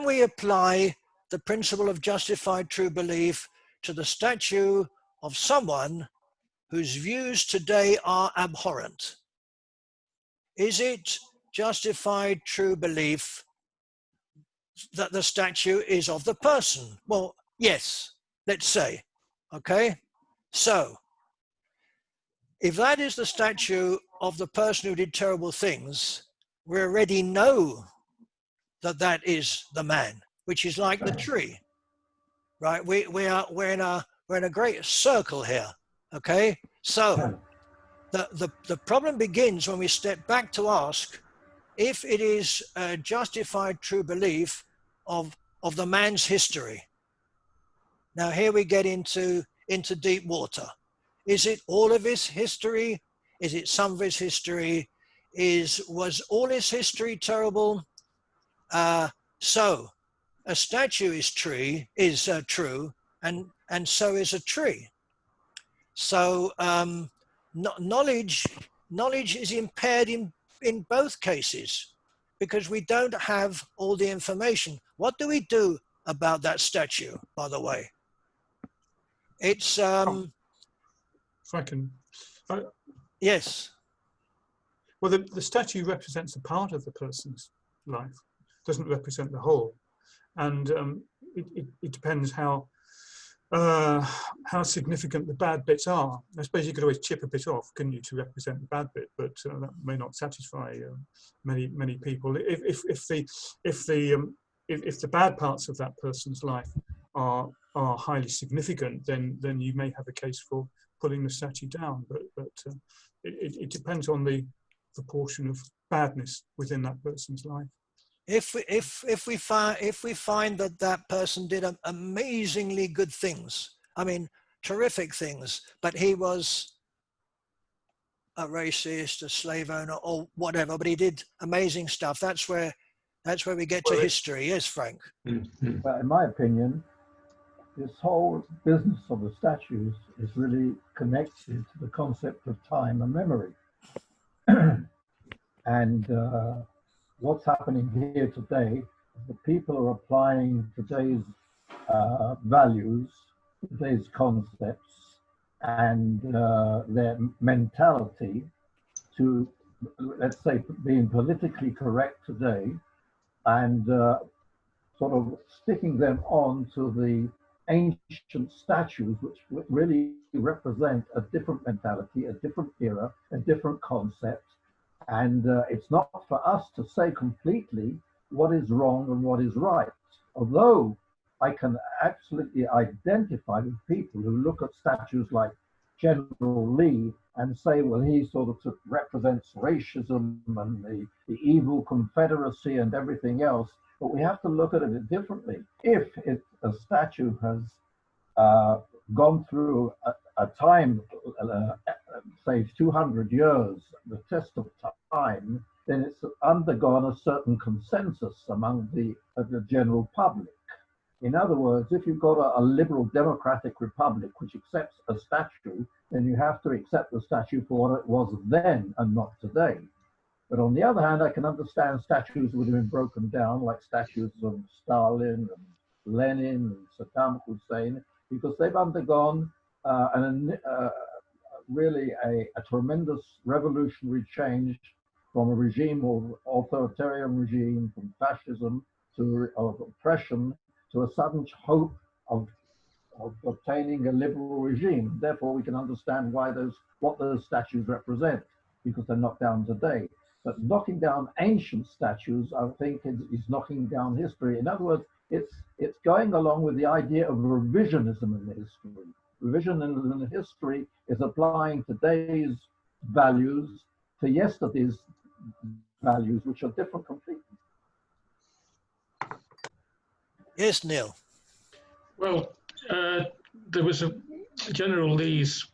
we apply the principle of justified true belief to the statue of someone whose views today are abhorrent? Is it justified true belief that the statue is of the person? Well, yes, let's say. Okay, so if that is the statue of the person who did terrible things, we already know that is the man, which is like the tree, right? We're in a great circle here. Okay, so the problem begins when we step back to ask if it is a justified true belief of the man's history. Now here we get into deep water. Is it all of his history? Is it some of his history? Was all his history terrible? So a statue is true, and so is a tree. So knowledge is impaired in both cases, because we don't have all the information. What do we do about that statue, by the way? It's if I can. yes. Well, the statue represents a part of the person's life, doesn't represent the whole, and it depends how significant the bad bits are. I suppose you could always chip a bit off, couldn't you, to represent the bad bit, but that may not satisfy many people. If the bad parts of that person's life are highly significant, then you may have a case for pulling the statue down. But it depends on the proportion of badness within that person's life. If we find that person did amazingly good things, I mean terrific things, but he was a racist, a slave owner, or whatever, but he did amazing stuff, that's where we get to history. Yes, Frank. Well, in my opinion, this whole business of the statues is really connected to the concept of time and memory. And what's happening here today is the people are applying today's values, today's concepts, and their mentality to, let's say, being politically correct today, and sort of sticking them on to the ancient statues, which really represent a different mentality, a different era, a different concept. And it's not for us to say completely what is wrong and what is right. Although I can absolutely identify with people who look at statues like General Lee and say, well, he sort of represents racism and the evil Confederacy and everything else. But we have to look at it differently. If a statue has gone through a time, say 200 years, the test of time, then it's undergone a certain consensus among the general public. In other words, if you've got a liberal democratic republic which accepts a statue, then you have to accept the statue for what it was then and not today. But on the other hand, I can understand statues that have been broken down, like statues of Stalin and Lenin and Saddam Hussein, because they've undergone really a tremendous revolutionary change from a regime of authoritarian regime, from fascism to of oppression, to a sudden hope of obtaining a liberal regime. Therefore, we can understand why what those statues represent, because they're knocked down today. But knocking down ancient statues, I think, is knocking down history. In other words, it's going along with the idea of revisionism in the history. Revisionism in the history is applying today's values to yesterday's values, which are different completely. Yes, Neil. Well, there was a General Lee's.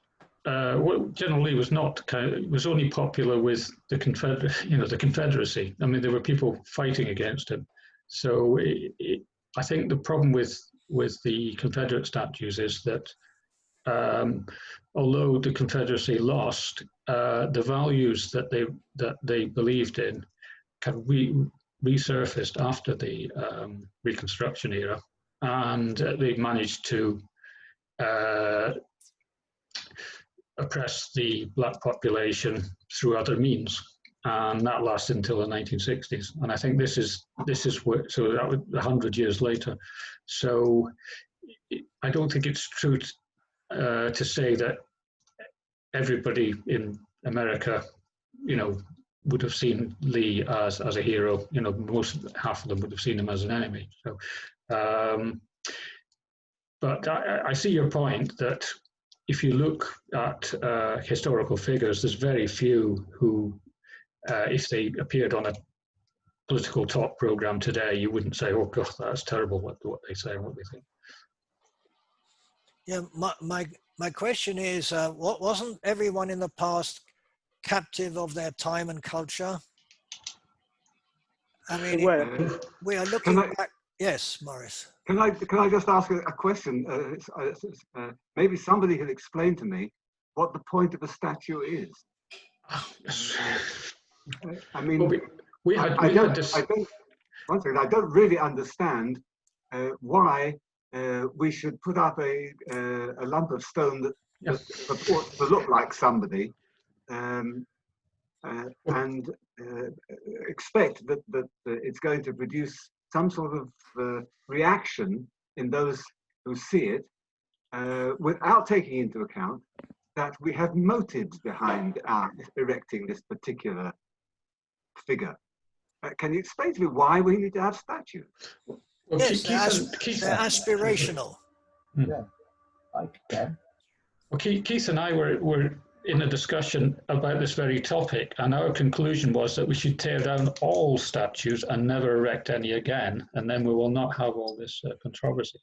General Lee was not was only popular with the Confederacy. I mean, there were people fighting against him. So I think the problem with the Confederate statues is that although the Confederacy lost, the values that they believed in kind of resurfaced after the Reconstruction era, and they managed to oppress the black population through other means, and that lasted until the 1960s. And I think this is where, so that was 100 years later. So I don't think it's true to say that everybody in America, would have seen Lee as a hero. Half of them would have seen him as an enemy. So, but I see your point that if you look at historical figures, there's very few who, if they appeared on a political talk program today, you wouldn't say, "Oh God, that's terrible," what they say and what they think. Yeah, my question is, wasn't everyone in the past captive of their time and culture? I mean, we are looking back. Yes, Maurice. Can I just ask a question? Maybe somebody can explain to me what the point of a statue is. I mean, I don't really understand why we should put up a lump of stone that, Yes. that purports to look like somebody, and expect that it's going to produce some sort of reaction in those who see it, without taking into account that we have motives behind our erecting this particular figure. Can you explain to me why we need to have statues? Well, Yes, Keith, they're aspirational. Yeah, I can. Well, Keith and I were in a discussion about this very topic, and our conclusion was that we should tear down all statues and never erect any again, and then we will not have all this controversy.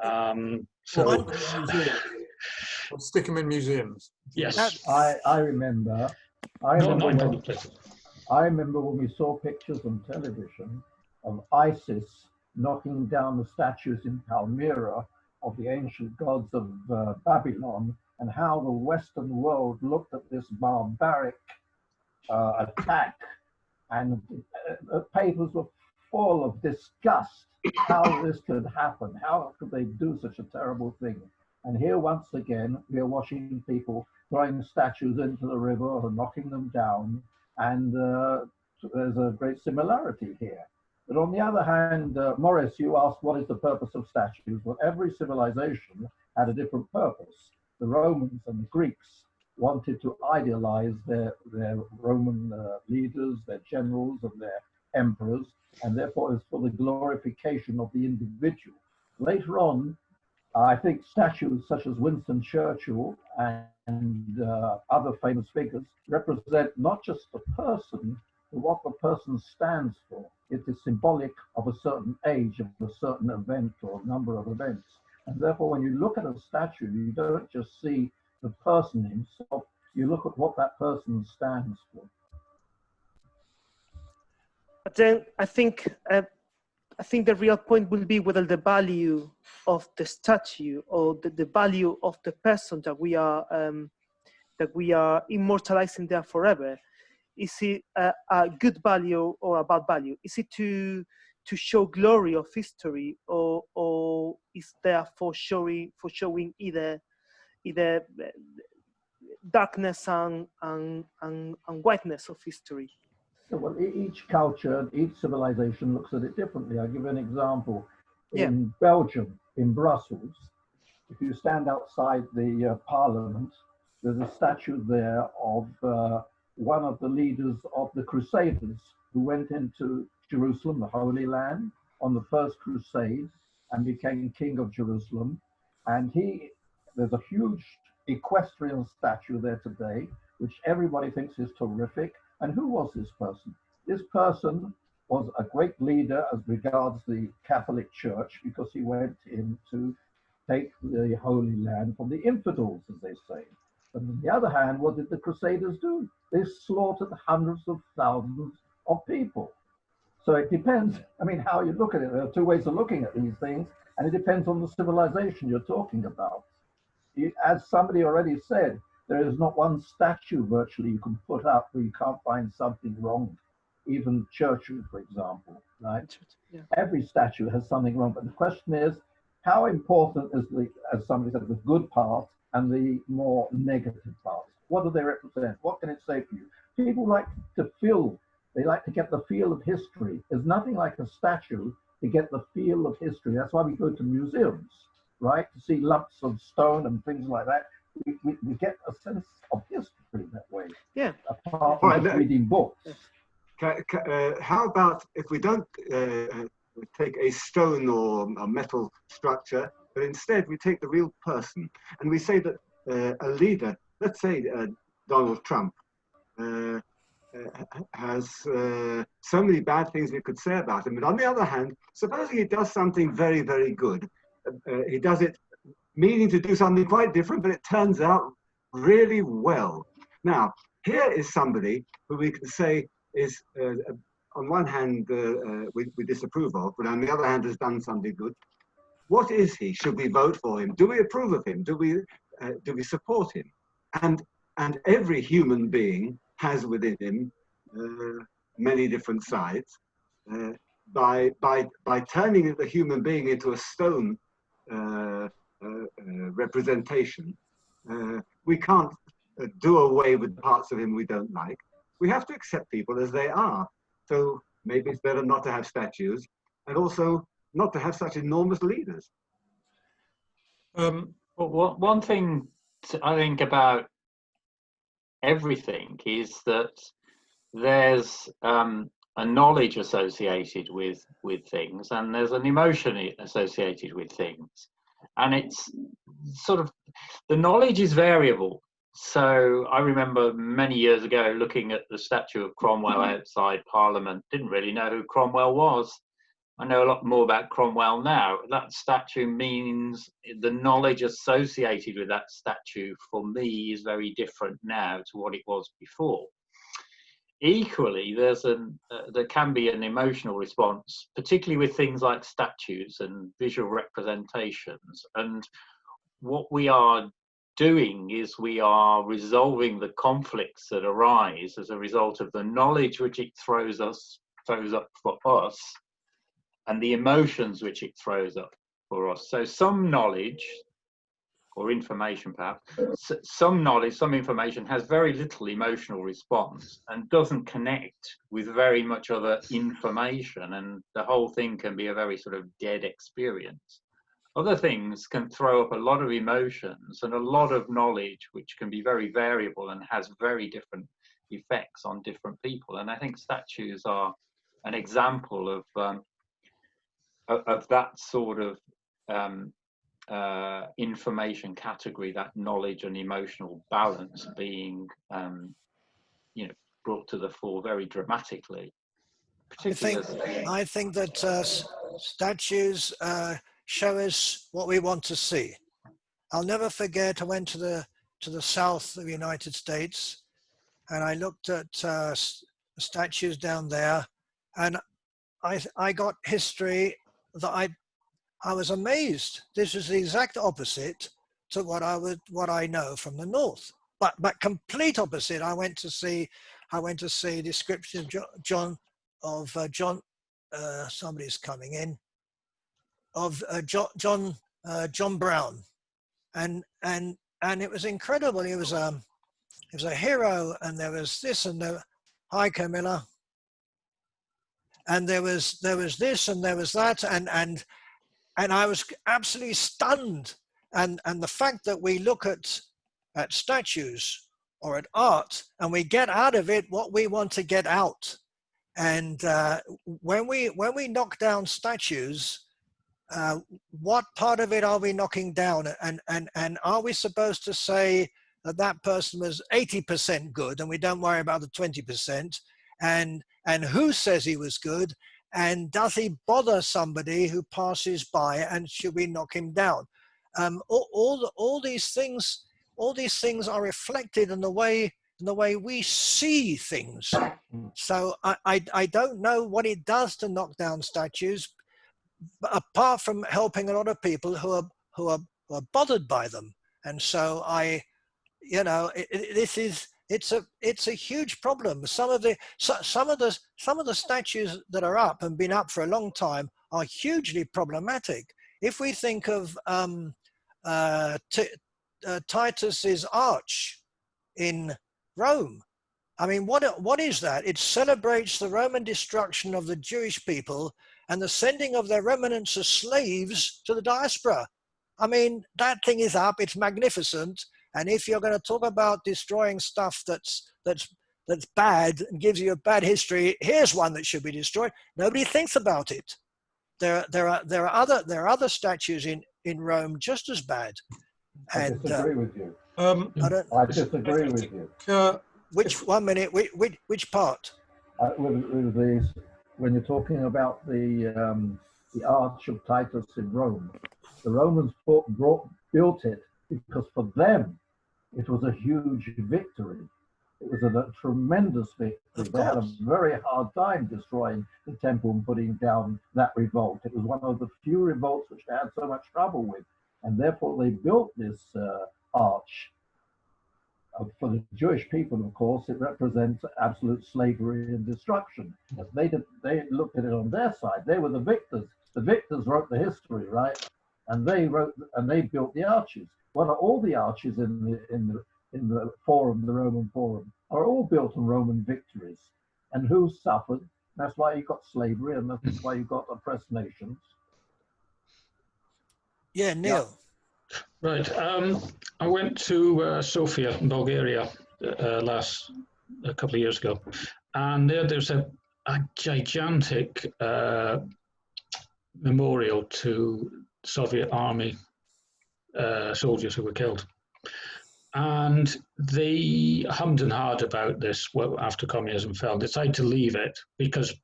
Or stick them in museums. Yes. I remember. Not in public places. I remember when we saw pictures on television of ISIS knocking down the statues in Palmyra of the ancient gods of Babylon, and how the Western world looked at this barbaric attack, and papers were full of disgust. How this could happen? How could they do such a terrible thing? And here, once again, we are watching people throwing statues into the river or knocking them down, and there's a great similarity here. But on the other hand, Maurice, you asked what is the purpose of statues? Well, every civilization had a different purpose. The Romans and the Greeks wanted to idealize their Roman leaders, their generals, and their emperors, and therefore it's for the glorification of the individual. Later on, I think statues such as Winston Churchill and other famous figures represent not just the person, but what the person stands for. It is symbolic of a certain age, of a certain event or a number of events. And therefore, when you look at a statue, you don't just see the person himself, you look at what that person stands for. But then I think the real point will be whether the value of the statue or the value of the person that we are immortalizing there forever, is it a good value or a bad value? Is it to show glory of history, or is there for showing either darkness and whiteness of history? So, well, each culture, each civilization looks at it differently. I'll give you an example. In Belgium, in Brussels, if you stand outside the parliament, there's a statue there of one of the leaders of the Crusaders who went into Jerusalem, the Holy Land, on the First Crusade and became King of Jerusalem. And there's a huge equestrian statue there today, which everybody thinks is terrific. And who was this person? This person was a great leader as regards the Catholic Church, because he went in to take the Holy Land from the infidels, as they say. But on the other hand, what did the Crusaders do? They slaughtered hundreds of thousands of people. So it depends, how you look at it. There are two ways of looking at these things, and it depends on the civilization you're talking about. As somebody already said, there is not one statue virtually you can put up where you can't find something wrong. Even Churchill, for example, right? Yeah. Every statue has something wrong. But the question is, how important is as somebody said, the good part and the more negative parts? What do they represent? What can it say for you? People like to feel, they like to get the feel of history. There's nothing like a statue to get the feel of history. That's why we go to museums, right? To see lumps of stone and things like that. We get a sense of history that way. Yeah. Apart from just reading books. How about if we don't take a stone or a metal structure, but instead we take the real person, and we say that a leader, let's say Donald Trump, has so many bad things we could say about him. But on the other hand, supposing he does something very, very good, he does it meaning to do something quite different, but it turns out really well. Now, here is somebody who we can say is, on one hand, we disapprove of, but on the other hand has done something good. What is he? Should we vote for him? Do we approve of him? Do we support him? And every human being has within him many different sides. By turning the human being into a stone representation. We can't do away with parts of him we don't like. We have to accept people as they are. So maybe it's better not to have statues, and also not to have such enormous leaders. Well, one thing I think about everything is that there's a knowledge associated with things, and there's an emotion associated with things, and it's sort of, the knowledge is variable. So I remember many years ago looking at the statue of Cromwell outside Parliament, didn't really know who Cromwell was. I know a lot more about Cromwell now. That statue means the knowledge associated with that statue for me is very different now to what it was before. Equally, there can be an emotional response, particularly with things like statues and visual representations. And what we are doing is we are resolving the conflicts that arise as a result of the knowledge which it throws up for us, and the emotions which it throws up for us. So some knowledge, or information perhaps, some knowledge, some information has very little emotional response and doesn't connect with very much other information, and the whole thing can be a very sort of dead experience. Other things can throw up a lot of emotions and a lot of knowledge, which can be very variable and has very different effects on different people. And I think statues are an example of that sort of information category, that knowledge and emotional balance being, brought to the fore very dramatically. I think that statues show us what we want to see. I'll never forget, I went to the south of the United States, and I looked at statues down there, and I got history that I was amazed. This is the exact opposite to what I know from the north, but complete opposite. I went to see description of John. Somebody's coming in. Of John Brown, and it was incredible. He was a hero, and there was this and hi Camilla, and there was this and there was that, and I was absolutely stunned. And the fact that we look at statues or at art and we get out of it what we want to get out, and when we knock down statues, what part of it are we knocking down, and are we supposed to say that person was 80% good and we don't worry about the 20%, and who says he was good, and does he bother somebody who passes by, and should we knock him down? All these things are reflected in the way we see things. So I don't know what it does to knock down statues, apart from helping a lot of people who are bothered by them. And so it's a huge problem. Some of the statues that are up and been up for a long time are hugely problematic. If we think of Titus's arch in Rome, I mean, what is that? It celebrates the Roman destruction of the Jewish people and the sending of their remnants as slaves to the diaspora. I mean, that thing is up, it's magnificent. And if you're going to talk about destroying stuff that's bad and gives you a bad history, here's one that should be destroyed. Nobody thinks about it. There are other statues in Rome just as bad. I disagree with you. I disagree with you. Which part? With these, when you're talking about the Arch of Titus in Rome, the Romans built it because for them it was a huge victory. It was a tremendous victory. They had a very hard time destroying the temple and putting down that revolt. It was one of the few revolts which they had so much trouble with, and therefore they built this arch. For the Jewish people, of course, it represents absolute slavery and destruction. They looked at it on their side. They were the victors. The victors wrote the history, right? and they built the arches. Well, all the arches in the Forum, the Roman Forum, are all built on Roman victories. And who suffered? That's why you got slavery, and that's why you got oppressed nations. Yeah, Neil. Yeah. Right. I went to Sofia in Bulgaria a couple of years ago, and there's a gigantic memorial to Soviet army soldiers who were killed. And they hummed and hawed about this after communism fell. Decided to leave it because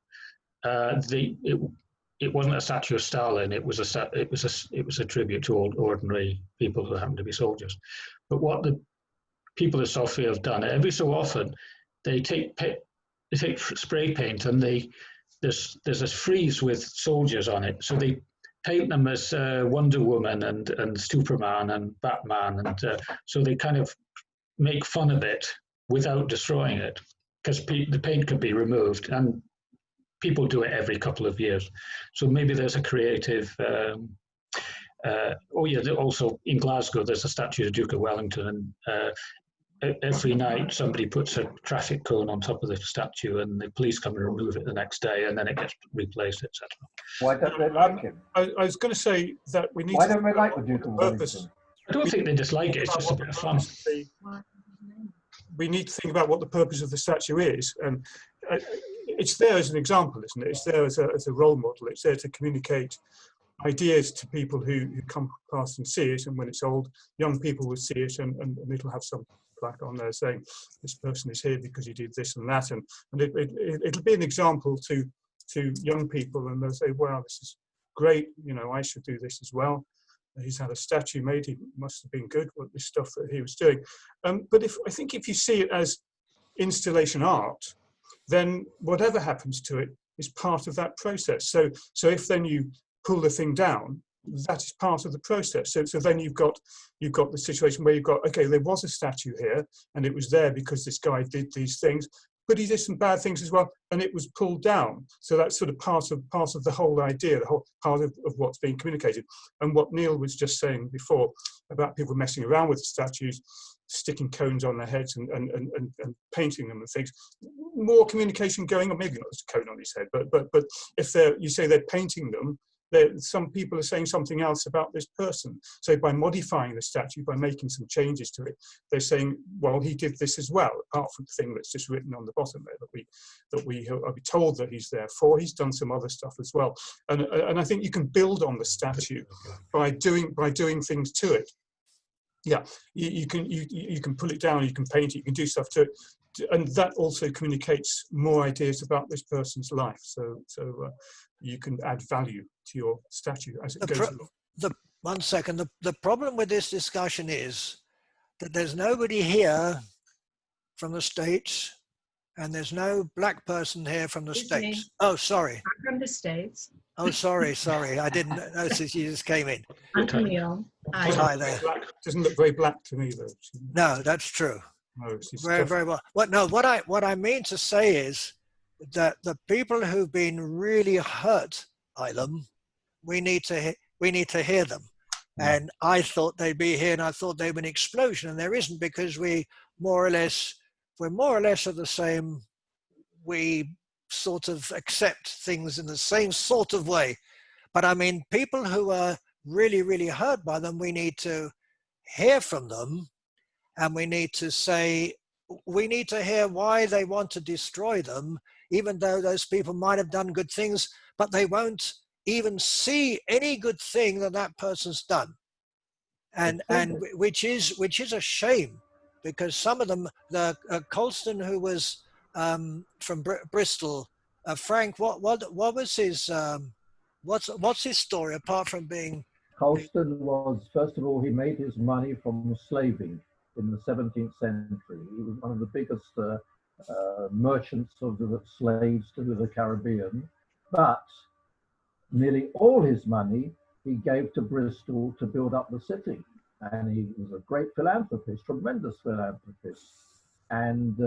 it wasn't a statue of Stalin. It was a tribute to ordinary people who happened to be soldiers. But what the people of Sofia have done, every so often, they take spray paint, and there's a frieze with soldiers on it. So they paint them as Wonder Woman and Superman and Batman, and so they kind of make fun of it without destroying it, because the paint can be removed, and people do it every couple of years. So maybe there's a creative. Also in Glasgow, there's a statue of the Duke of Wellington, and every night somebody puts a traffic cone on top of the statue, and the police come and remove it the next day, and then it gets replaced, etc. Why don't they like him? I was going to say that we need. Why don't they like the Duke of Wellington? I don't think they dislike it. It's just a bit of fun. We need to think about what the purpose of the statue is, and it's there as an example, isn't it? It's there as a role model. It's there to communicate ideas to people who come past and see it, and when it's old, young people will see it, and it'll have some plaque on there saying this person is here because he did this and that, and it'll be an example to young people, and they'll say, wow, this is great, you know, I should do this as well. He's had a statue made, he must have been good with the stuff that he was doing. But I think if you see it as installation art, then whatever happens to it is part of that process. So if then you pull the thing down, that is part of the process. So then you've got the situation where you've got, okay, there was a statue here, and it was there because this guy did these things, but he did some bad things as well, and it was pulled down. So that's sort of part of the whole idea, the whole part of what's being communicated. And what Neil was just saying before about people messing around with the statues, sticking cones on their heads and painting them and things, more communication going on. Maybe not just a cone on his head, but if you say they're painting them, some people are saying something else about this person. So by modifying the statue, by making some changes to it, they're saying, well, he did this as well, apart from the thing that's just written on the bottom there that we are told that he's there for. He's done some other stuff as well. And I think you can build on the statue by doing things to it. Yeah, you can pull it down, you can paint it, you can do stuff to it. And that also communicates more ideas about this person's life. So you can add value to your statue as it goes along. One second. The problem with this discussion is that there's nobody here from the States, and there's no black person here from the States. Me. Oh, sorry. I'm from the States. Oh, sorry. I didn't notice you just came in. I'm Camille. Hi there. Doesn't look very black to me, though. No, that's true. No, very well. What I mean to say is that the people who've been really hurt by them, we need to hear them. And I thought they'd be here, and I thought they'd be an explosion, and there isn't, because we're more or less of the same. We sort of accept things in the same sort of way. But I mean, people who are really, really hurt by them, we need to hear from them, and we need to hear why they want to destroy them, even though those people might have done good things, but they won't even see any good thing that person's done. And which is a shame, because some of them, the Colston, who was from Bristol, Frank, what was his what's his story apart from being? Colston was, first of all, he made his money from slaving in the 17th century. He was one of the biggest merchants of the slaves to the Caribbean, but nearly all his money he gave to Bristol to build up the city. And he was a great philanthropist, tremendous philanthropist. And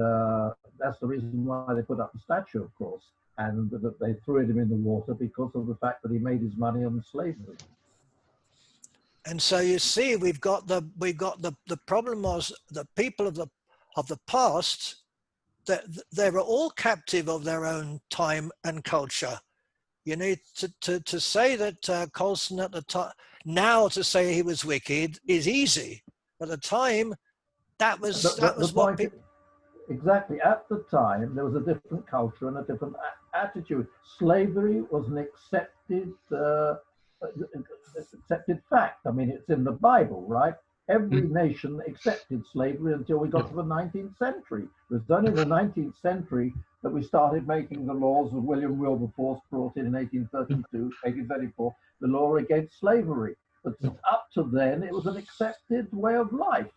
that's the reason why they put up the statue, of course, and that they threw him in the water because of the fact that he made his money on slavery. And so you see, we've got the problem was the people of the past, that they were all captive of their own time and culture. You need to say that Colson at the time, now to say he was wicked is easy. At the time, that was what people. Exactly. At the time, there was a different culture and a different attitude. Slavery was an accepted fact. I mean, it's in the Bible, right? Every nation accepted slavery until we got to the 19th century. It was only in the 19th century that we started making the laws of William Wilberforce brought in 1834, the law against slavery. But up to then, it was an accepted way of life.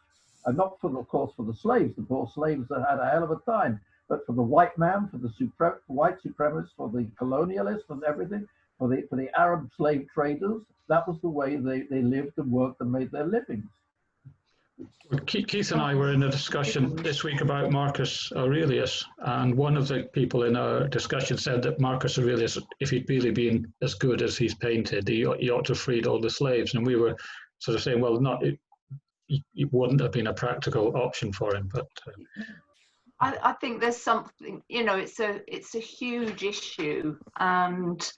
And not for, of course, for the slaves. The poor slaves had a hell of a time. But for the white man, for the white supremacists, for the colonialists and everything, for the Arab slave traders, that was the way they lived and worked and made their livings. Keith and I were in a discussion this week about Marcus Aurelius, and one of the people in our discussion said that Marcus Aurelius, if he'd really been as good as he's painted, he ought to have freed all the slaves. And we were sort of saying, well, it wouldn't have been a practical option for him. But I think there's something, it's a huge issue, and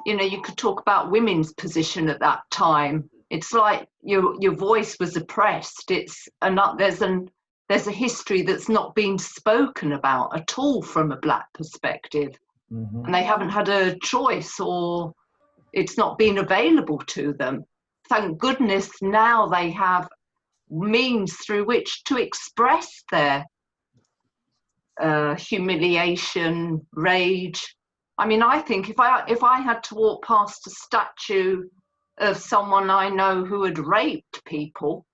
you could talk about women's position at that time. It's like your voice was oppressed. There's a history that's not been spoken about at all from a black perspective, and they haven't had a choice, or it's not been available to them. Thank goodness now they have means through which to express their humiliation, rage. I mean, I think if I had to walk past a statue of someone I know who had raped people,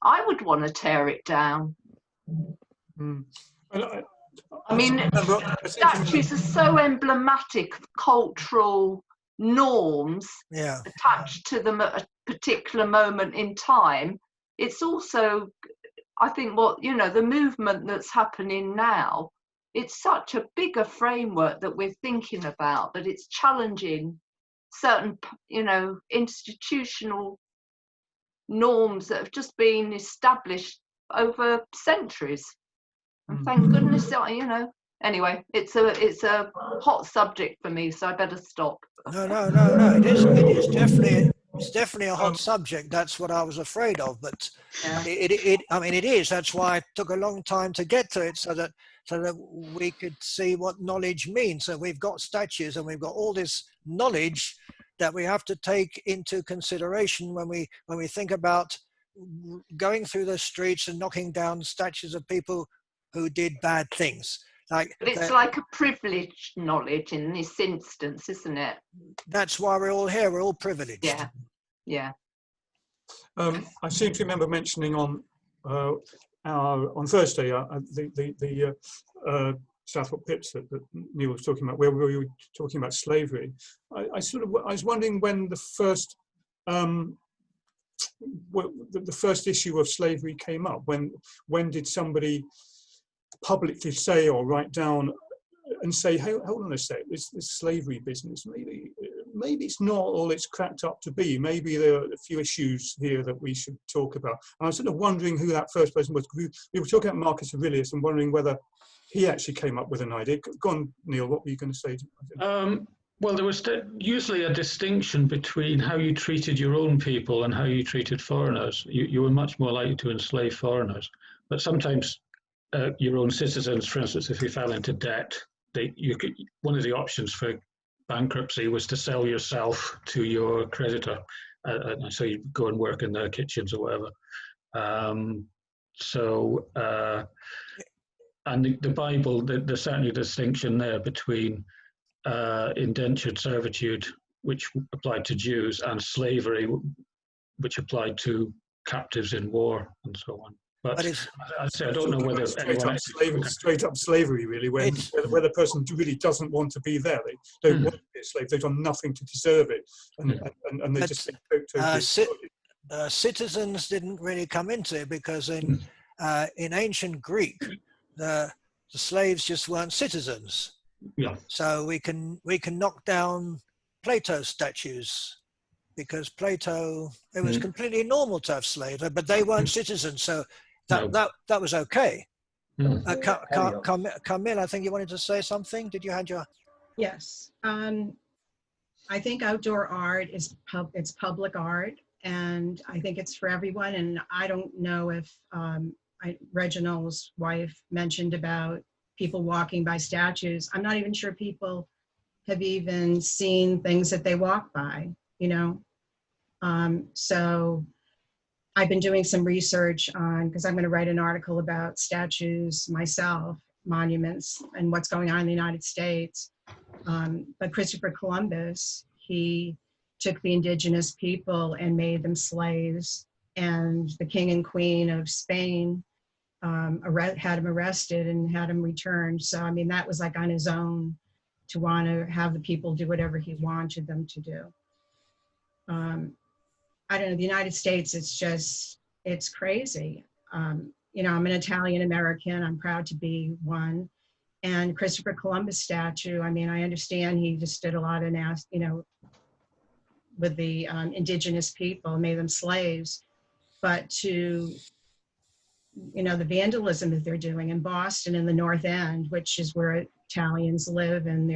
I would want to tear it down. I mean, statues are so emblematic of cultural norms attached to them at a particular moment in time. It's also, I think, the movement that's happening now, it's such a bigger framework that we're thinking about, that it's challenging certain, institutional norms that have just been established over centuries. And thank goodness, anyway, it's a hot subject for me, so I better stop. No. It's definitely a hot subject. That's what I was afraid of. But it is. That's why it took a long time to get to it, so that we could see what knowledge means. So we've got statues and we've got all this knowledge that we have to take into consideration when we think about going through the streets and knocking down statues of people who did bad things. But it's like a privileged knowledge in this instance, isn't it? That's why we're all here. We're all privileged. Yeah. I seem to remember mentioning on Thursday the Southwark Pits that Neil was talking about, where we were talking about slavery. I was wondering when the first the first issue of slavery came up. When did somebody publicly say or write down and say, hey, hold on a sec, this slavery business, maybe it's not all it's cracked up to be. Maybe there are a few issues here that we should talk about. And I was sort of wondering who that first person was. We were talking about Marcus Aurelius and wondering whether he actually came up with an idea. Go on, Neil, what were you going to say? Well, there was usually a distinction between how you treated your own people and how you treated foreigners. You were much more likely to enslave foreigners. But sometimes your own citizens, for instance, if you fell into debt, one of the options for bankruptcy was to sell yourself to your creditor. So you go and work in their kitchens or whatever. And the Bible, there's certainly a distinction there between indentured servitude, which applied to Jews, and slavery, which applied to captives in war and so on. But as I say, I don't know whether straight up slavery, really, where the person really doesn't want to be there. They don't want to be a slave. They've done nothing to deserve it, and they just citizens didn't really come into it, because in ancient Greek, the slaves just weren't citizens. Yeah. So we can knock down Plato's statues because Plato, it was completely normal to have slaves, but they weren't citizens, so that was okay. Camille, I think you wanted to say something. Did you have your? Yes. I think outdoor art is it's public art, and I think it's for everyone. And I don't know if Reginald's wife mentioned about people walking by statues. I'm not even sure people have even seen things that they walk by, you know. So I've been doing some research on, because I'm going to write an article about statues myself, monuments, and what's going on in the United States. But Christopher Columbus, he took the indigenous people and made them slaves, and the king and queen of Spain had him arrested and had him returned. So, I mean, that was like on his own to want to have the people do whatever he wanted them to do. I don't know, the United States, it's crazy. You know, I'm an Italian American, I'm proud to be one. And Christopher Columbus statue, I mean, I understand he just did a lot of, you know, with the indigenous people, made them slaves. But to, you know, the vandalism that they're doing in Boston in the North End, which is where Italians live, and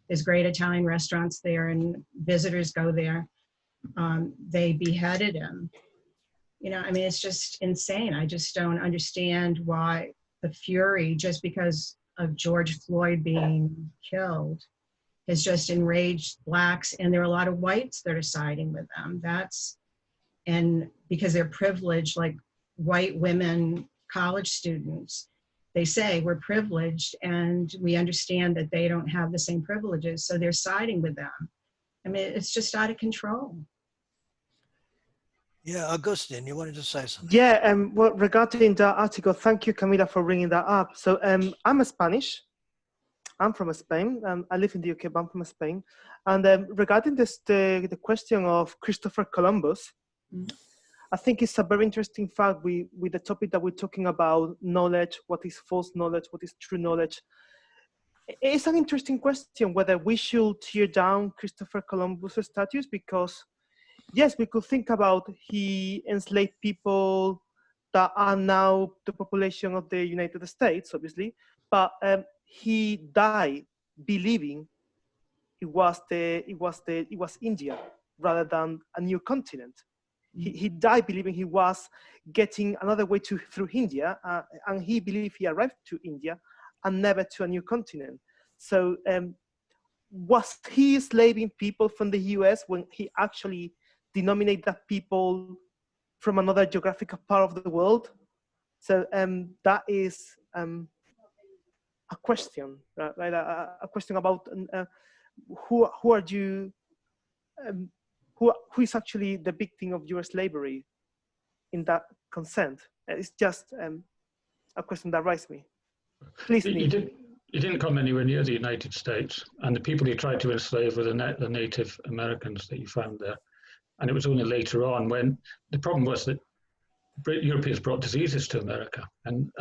there's great Italian restaurants there and visitors go there. They beheaded him. You know, I mean, it's just insane. I just don't understand why the fury, just because of George Floyd being killed, has just enraged blacks, and there are a lot of whites that are siding with them. And because they're privileged, like white women, college students, they say we're privileged and we understand that they don't have the same privileges, so they're siding with them. I mean, it's just out of control. Yeah, Augustine, you wanted to say something? Yeah, well, regarding the article, thank you, Camila, for bringing that up. So I'm Spanish. I'm from Spain. I live in the UK, but I'm from Spain. And regarding this, the question of Christopher Columbus, I think it's a very interesting fact with the topic that we're talking about, knowledge, what is false knowledge, what is true knowledge. It's an interesting question whether we should tear down Christopher Columbus statues, because yes, we could think about he enslaved people that are now the population of the United States, obviously, but he died believing it was India rather than a new continent. He died believing he was getting another way through India, and he believed he arrived to India and never to a new continent. So was he enslaving people from the US when he actually denominated that people from another geographical part of the world? So that is a question, right? A question about who are you, who is actually the victim of your slavery in that consent? It's just a question that rises me. Please, Neil. He didn't come anywhere near the United States, and the people he tried to enslave were the Native Americans that you found there. And it was only later on when the problem was that Europeans brought diseases to America, and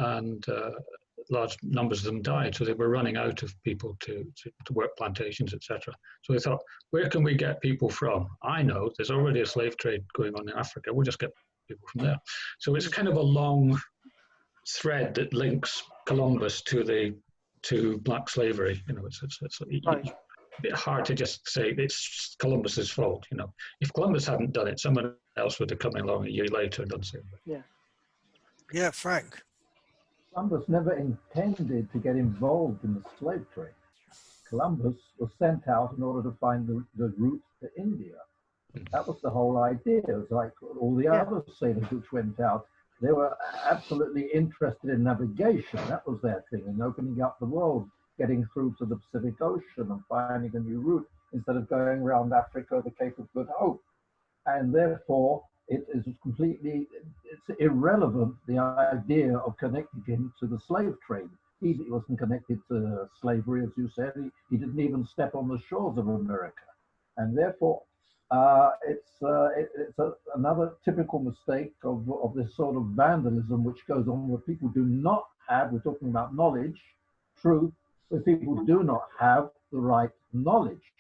large numbers of them died. So they were running out of people to work plantations, etc. So they thought, where can we get people from? I know there's already a slave trade going on in Africa. We'll just get people from there. So it's kind of a long thread that links Columbus to black slavery. You know, it's right. a bit hard to just say it's Columbus's fault. You know, if Columbus hadn't done it, someone else would have come along a year later and done so. Yeah, Frank. Columbus never intended to get involved in the slave trade. Columbus was sent out in order to find the route to India. That was the whole idea. It was like all the other sailors which went out. They were absolutely interested in navigation. That was their thing, and opening up the world, getting through to the Pacific Ocean and finding a new route instead of going around Africa, the Cape of Good Hope. And therefore, it is completely, it's irrelevant, the idea of connecting him to the slave trade. He wasn't connected to slavery, as you said. He didn't even step on the shores of America. And therefore, it's another typical mistake of this sort of vandalism which goes on where people do not have, we're talking about knowledge, truth, where people do not have the right knowledge.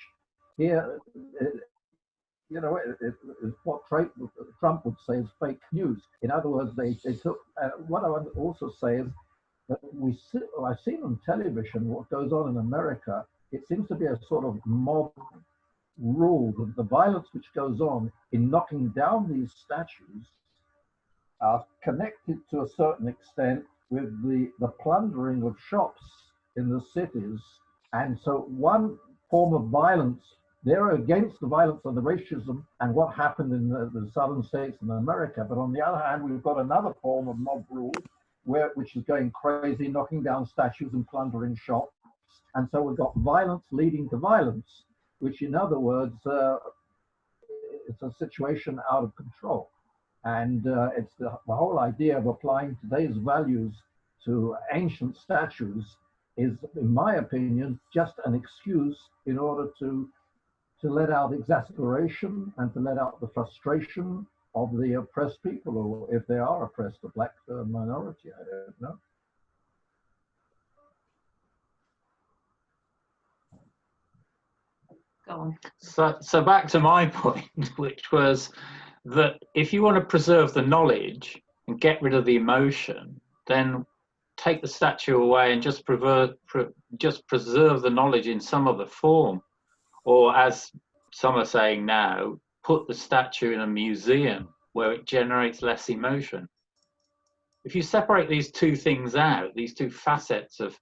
Here, you know, it's what Trump would say is fake news. In other words, they took, what I would also say is that I've seen on television what goes on in America. It seems to be a sort of mob rule, that the violence which goes on in knocking down these statues are connected to a certain extent with the plundering of shops in the cities. And so one form of violence, they're against the violence of the racism and what happened in the southern states in America. But on the other hand, we've got another form of mob rule which is going crazy, knocking down statues and plundering shops. And so we've got violence leading to violence, which in other words, it's a situation out of control. And it's the whole idea of applying today's values to ancient statues is, in my opinion, just an excuse in order to let out exasperation and to let out the frustration of the oppressed people, or if they are oppressed, the black minority, I don't know. Go on. So back to my point, which was that if you want to preserve the knowledge and get rid of the emotion, then take the statue away and just preserve the knowledge in some other form. Or as some are saying now, put the statue in a museum where it generates less emotion. If you separate these two things out, these two facets of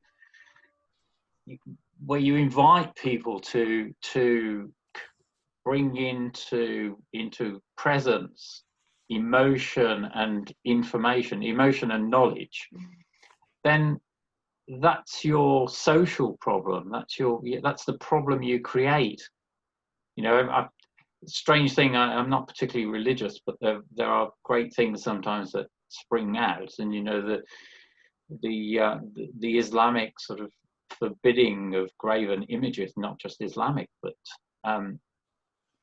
where you invite people to bring into presence emotion and information, emotion and knowledge, then that's your social problem. That's the problem you create. You know, strange thing. I'm not particularly religious, but there are great things sometimes that spring out, and you know the Islamic sort of forbidding of graven images, not just Islamic, but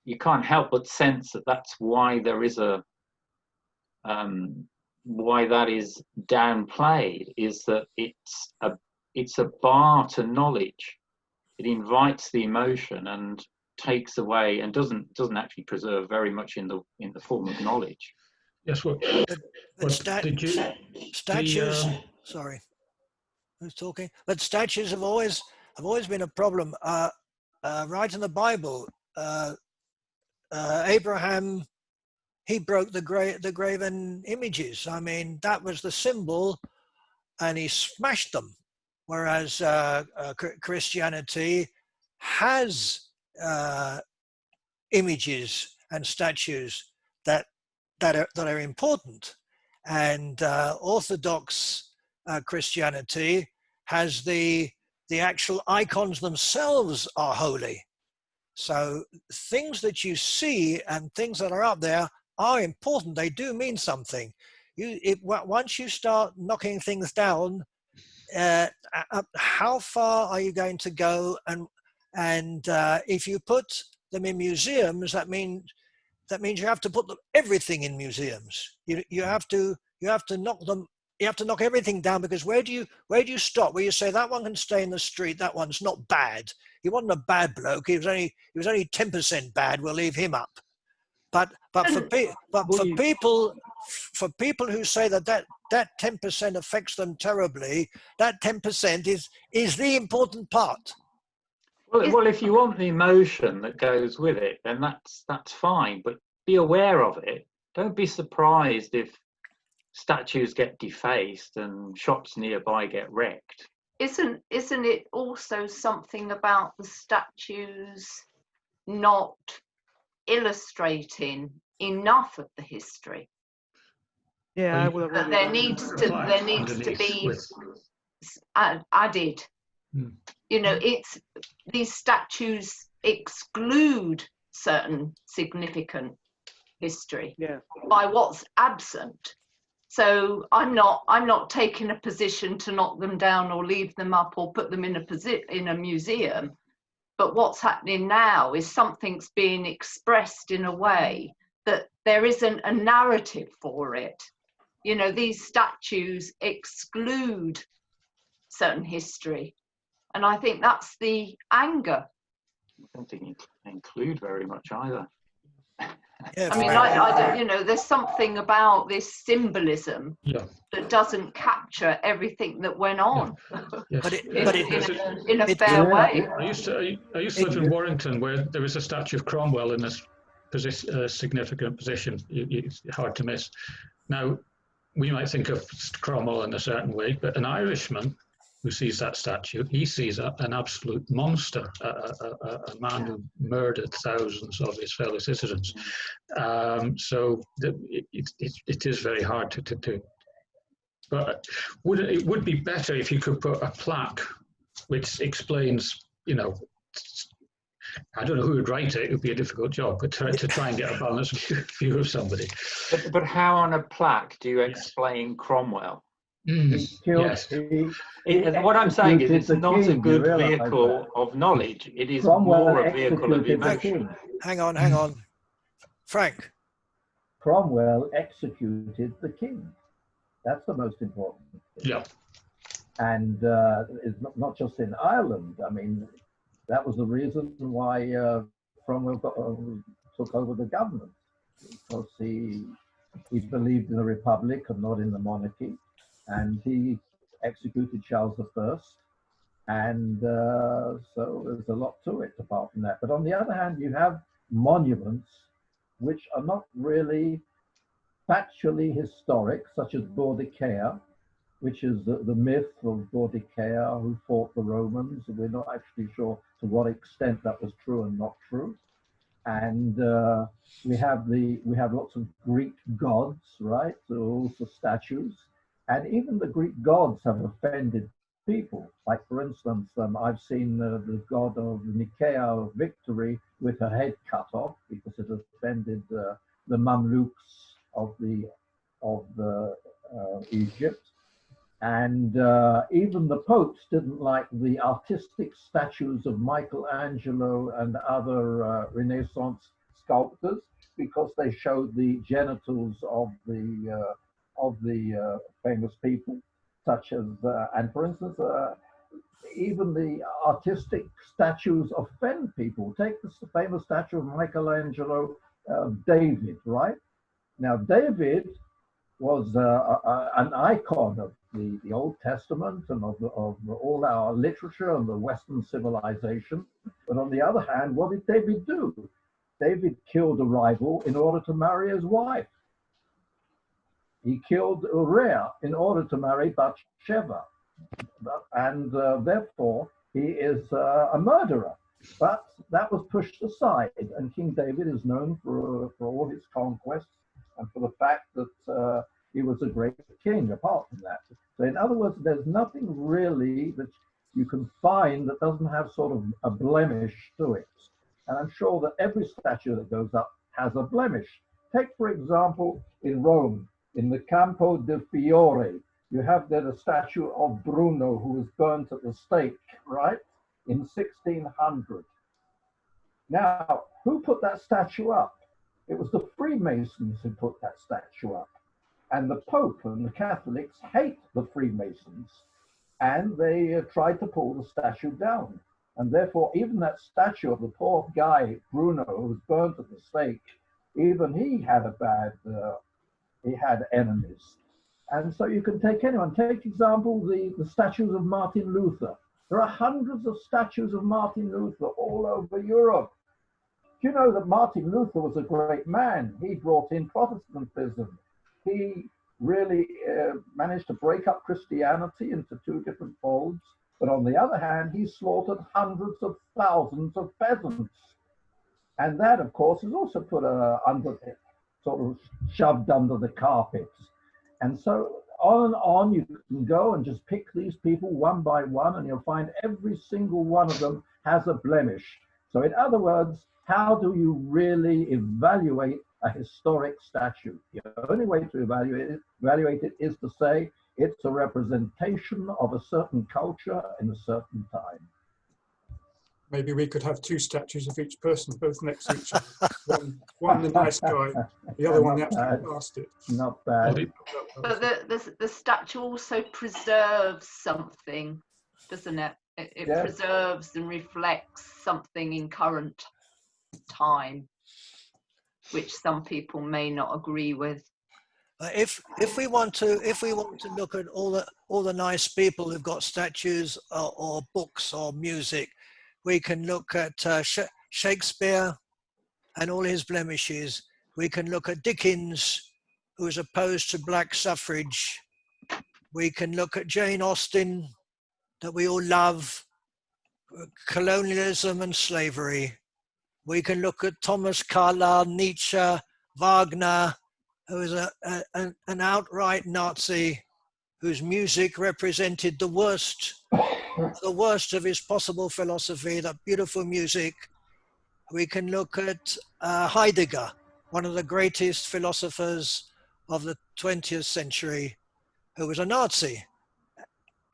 you can't help but sense that that's why there is why that is downplayed, is that it's a bar to knowledge. It invites the emotion and takes away, and doesn't actually preserve very much in the form of knowledge. Yes, well, statues. Sorry, who's talking? But statues have always been a problem. Right in the Bible, Abraham, he broke the graven images. I mean, that was the symbol, and he smashed them. Whereas Christianity has images and statues that are important, and Orthodox Christianity has the actual icons themselves are holy. So things that you see and things that are up there are important. They do mean something. Once you start knocking things down, how far are you going to go? And if you put them in museums, that means you have to put everything in museums. You have to knock them. You have to knock everything down, because where do you stop? Where you say that one can stay in the street, that one's not bad. He wasn't a bad bloke. He was only 10% bad. We'll leave him up. But for people who say that 10% affects them terribly, that 10% is the important part. Well, if you want the emotion that goes with it, then that's fine. But be aware of it. Don't be surprised if statues get defaced and shops nearby get wrecked. Isn't it also something about the statues not illustrating enough of the history? Yeah, I would agree. There needs to be added. You know, these statues exclude certain significant history by what's absent. So I'm not taking a position to knock them down or leave them up or put them in a museum. But what's happening now is something's being expressed in a way that there isn't a narrative for it. You know, these statues exclude certain history. And I think that's the anger. I don't think you include very much either. Yeah, I mean, I don't, you know, there's something about this symbolism that doesn't capture everything that went on in a fair way. I used to live in Warrington, where there was a statue of Cromwell in a significant position. It's hard to miss. Now, we might think of Cromwell in a certain way, but an Irishman who sees that statue, he sees an absolute monster, a man who murdered thousands of his fellow citizens. So it is very hard to do. But it would be better if you could put a plaque which explains, you know, I don't know who would write it. It would be a difficult job, but to try and get a balanced view of somebody. But how on a plaque do you explain Cromwell? Yes. What I'm saying is it's not a good vehicle of knowledge. It is more a vehicle of emotion. Hang on. Frank. Cromwell executed the king. That's the most important thing. Yeah. And it's not just in Ireland. I mean, that was the reason why Cromwell took over the government, because he believed in the republic and not in the monarchy, and he executed Charles I, and so there's a lot to it apart from that. But on the other hand, you have monuments which are not really factually historic, such as Boudicca, which is the myth of Boudicca, who fought the Romans. We're not actually sure to what extent that was true and not true. And we have lots of Greek gods, right? So also statues, and even the Greek gods have offended people. Like, for instance, I've seen the god of Nicaea victory with her head cut off because it offended the Mamluks of Egypt. And even the popes didn't like the artistic statues of Michelangelo and other Renaissance sculptors, because they showed the genitals of the famous people, such as, and for instance, even the artistic statues offend people. Take the famous statue of Michelangelo, David, right? Now, David was an icon of the Old Testament and of all our literature and the Western civilization. But on the other hand, what did David do? David killed a rival in order to marry his wife. He killed Uriah in order to marry Bathsheba. And therefore, he is a murderer. But that was pushed aside. And King David is known for all his conquests and for the fact that he was a great king apart from that. So in other words, there's nothing really that you can find that doesn't have sort of a blemish to it. And I'm sure that every statue that goes up has a blemish. Take, for example, in Rome, in the Campo de Fiore, you have there a statue of Bruno, who was burnt at the stake, right, in 1600. Now, who put that statue up? It was the Freemasons who put that statue up. And the Pope and the Catholics hate the Freemasons, and they tried to pull the statue down. And therefore, even that statue of the poor guy, Bruno, who was burnt at the stake, even he had he had enemies. And so you can take anyone. Take example, the statues of Martin Luther. There are hundreds of statues of Martin Luther all over Europe. Do you know that Martin Luther was a great man? He brought in Protestantism. He really managed to break up Christianity into two different folds. But on the other hand, he slaughtered hundreds of thousands of peasants. And that, of course, is also put sort of shoved under the carpet. And so on you can go and just pick these people one by one, and you'll find every single one of them has a blemish. So in other words, how do you really evaluate a historic statue? The only way to evaluate it is to say it's a representation of a certain culture in a certain time. Maybe we could have two statues of each person, both next to each other. One the nice guy, the other one the absolute bastard. Not bad. But the statue also preserves something, doesn't it? It Yes. preserves and reflects something in current time. which some people may not agree with. If we want to look at all the nice people who've got statues or books or music, we can look at Shakespeare and all his blemishes. We can look at Dickens, who was opposed to black suffrage. We can look at Jane Austen, that we all love, colonialism and slavery. We can look at Thomas Carlyle, Nietzsche, Wagner, who was an outright Nazi, whose music represented the worst of his possible philosophy, that beautiful music. We can look at Heidegger, one of the greatest philosophers of the 20th century, who was a Nazi,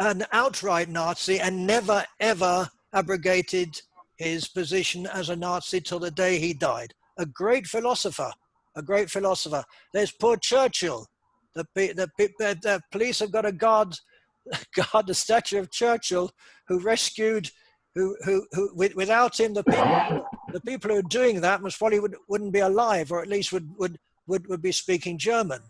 an outright Nazi, and never ever abrogated his position as a Nazi till the day he died. A great philosopher, a great philosopher. There's poor Churchill. The police have got to guard the statue of Churchill, who rescued, without him, the people who are doing that most probably wouldn't be alive, or at least would be speaking German.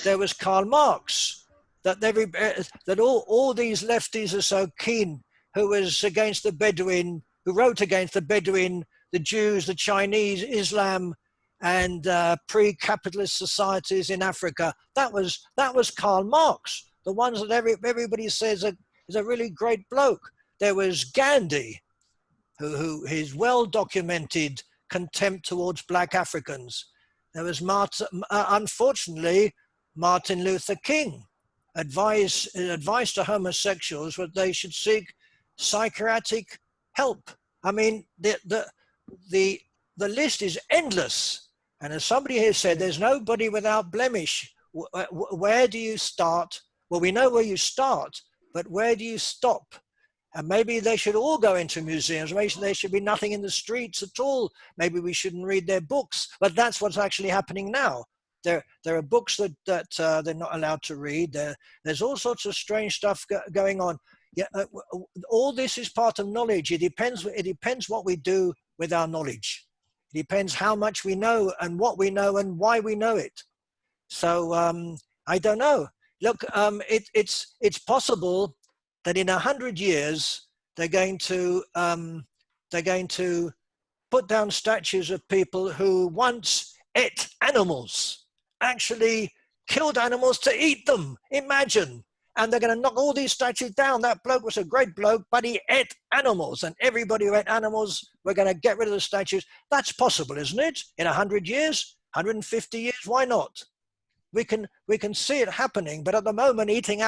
There was Karl Marx, that all these lefties are so keen, who was against the Bedouin, who wrote against the Bedouin, the Jews, the Chinese, Islam, and pre-capitalist societies in Africa. That was Karl Marx, the ones that everybody says is a really great bloke. There was Gandhi, who his well-documented contempt towards black Africans. There was unfortunately Martin Luther King, advice to homosexuals that they should seek psychiatric help. I mean, the list is endless. And as somebody here said, there's nobody without blemish. Where do you start? Well, we know where you start, but where do you stop? And maybe they should all go into museums. Maybe there should be nothing in the streets at all. Maybe we shouldn't read their books. But that's what's actually happening now. There are books that they're not allowed to read. There's all sorts of strange stuff going on. Yeah, all this is part of knowledge. It depends what we do with our knowledge. It depends how much we know and what we know and why we know it. So I don't know. Look, it's possible that in 100 years they're going to put down statues of people who once ate animals, actually killed animals to eat them. Imagine. And they're going to knock all these statues down. That bloke was a great bloke, but he ate animals, and everybody who ate animals, we're going to get rid of the statues. That's possible, isn't it? In 100 years, 150 years, why not? We can see it happening, but at the moment, eating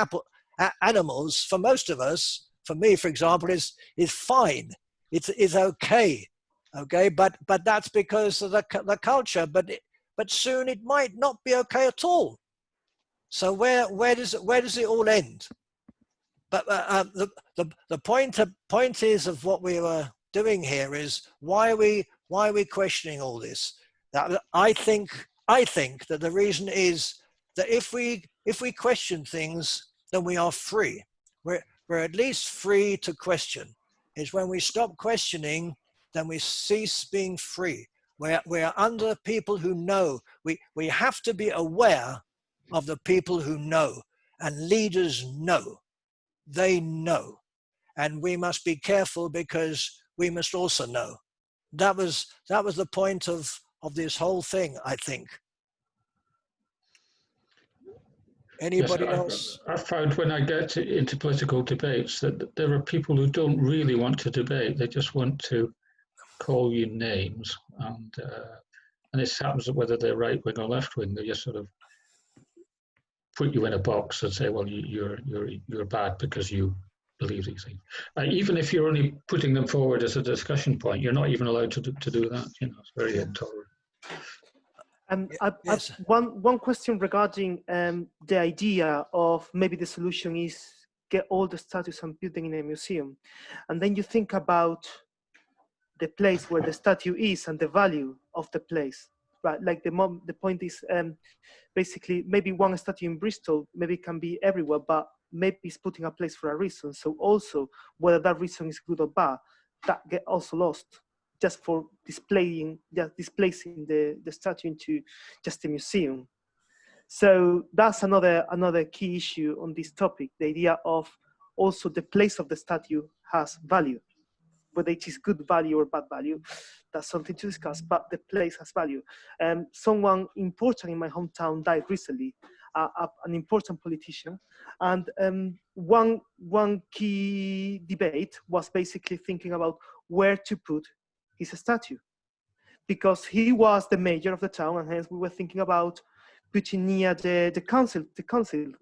animals, for most of us, for me, for example, is fine. It's okay, but that's because of the culture. But soon it might not be okay at all. So where does it all end? But the point is of what we were doing here is why are we questioning all this? I think that the reason is that if we question things, then we are free. We're at least free to question. It's when we stop questioning, then we cease being free. We're under people who know. We have to be aware of the people who know, and leaders know. They know, and we must be careful because we must also know. That was the point of this whole thing, I think. Anybody else? I found when I get into political debates that there are people who don't really want to debate. They just want to call you names, and this happens whether they're right wing or left wing. They just sort of put you in a box and say, well, you're bad because you believe these things. Even if you're only putting them forward as a discussion point, you're not even allowed to do that. You know, it's very intolerant. Yes. One question regarding the idea of maybe the solution is get all the statues and put them in a museum, and then you think about the place where the statue is and the value of the place. Right, like the point is basically maybe one statue in Bristol maybe can be everywhere, but maybe it's putting a place for a reason. So also whether that reason is good or bad, that get also lost. just for displacing the statue into just a museum. So that's another key issue on this topic, the idea of also the place of the statue has value. Whether it is good value or bad value, that's something to discuss, but the place has value. Someone important in my hometown died recently, an important politician, and one key debate was basically thinking about where to put his statue, because he was the mayor of the town, and hence we were thinking about putting near the council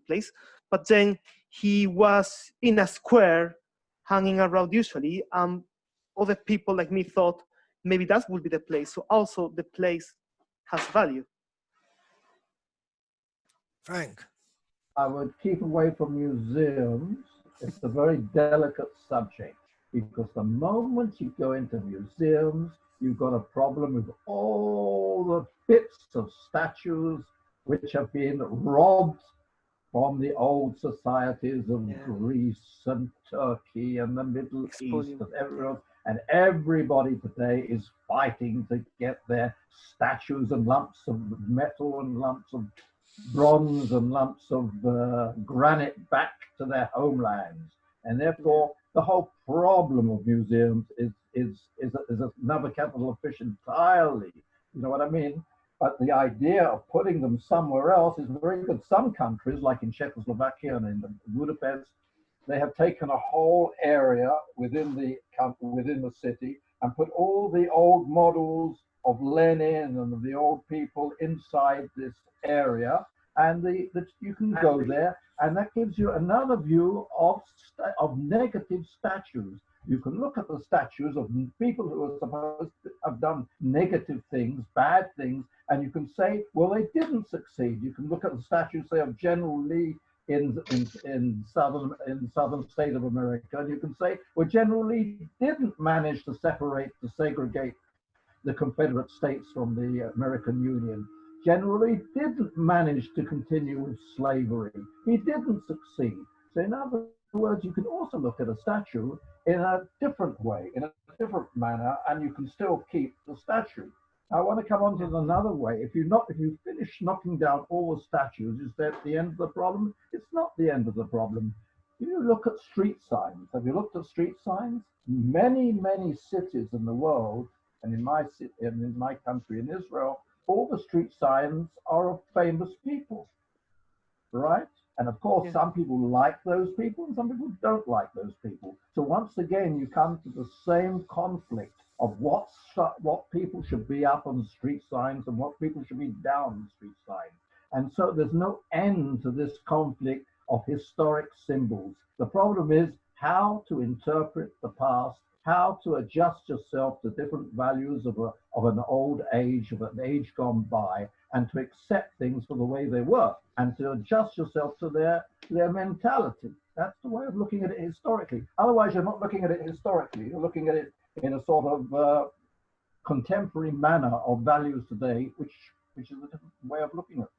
place, but then he was in a square hanging around usually. Other people like me thought maybe that would be the place. So also the place has value. Frank? I would keep away from museums. It's a very delicate subject, because the moment you go into museums, you've got a problem with all the bits of statues which have been robbed from the old societies of Greece and Turkey and the Middle East and everyone. And everybody today is fighting to get their statues and lumps of metal and lumps of bronze and lumps of granite back to their homelands. And therefore, the whole problem of museums is another kettle of fish entirely. You know what I mean? But the idea of putting them somewhere else is very good. Some countries, like in Czechoslovakia and in Budapest, they have taken a whole area within the city and put all the old models of Lenin and of the old people inside this area, and you can go there, and that gives you another view of negative statues. You can look at the statues of people who are supposed to have done negative things, bad things, and you can say, well, they didn't succeed. You can look at the statues, say, of General Lee in southern state of America, and you can say, well, General Lee didn't manage to segregate the Confederate States from the American Union. General Lee didn't manage to continue with slavery. He didn't succeed. So in other words, you can also look at a statue in a different way, in a different manner, and you can still keep the statue. I want to come on to another way. If you finish knocking down all the statues, is that the end of the problem? It's not the end of the problem. If you look at street signs, have you looked at street signs? Many, many cities in the world, and in my country, in Israel, all the street signs are of famous people, right? And of course, some people like those people and some people don't like those people. So once again, you come to the same conflict of what people should be up on street signs and what people should be down on street signs. And so there's no end to this conflict of historic symbols. The problem is how to interpret the past, how to adjust yourself to different values of an old age, of an age gone by, and to accept things for the way they were, and to adjust yourself to their mentality. That's the way of looking at it historically. Otherwise, you're not looking at it historically. You're looking at it in a sort of contemporary manner of values today, which is a different way of looking at things.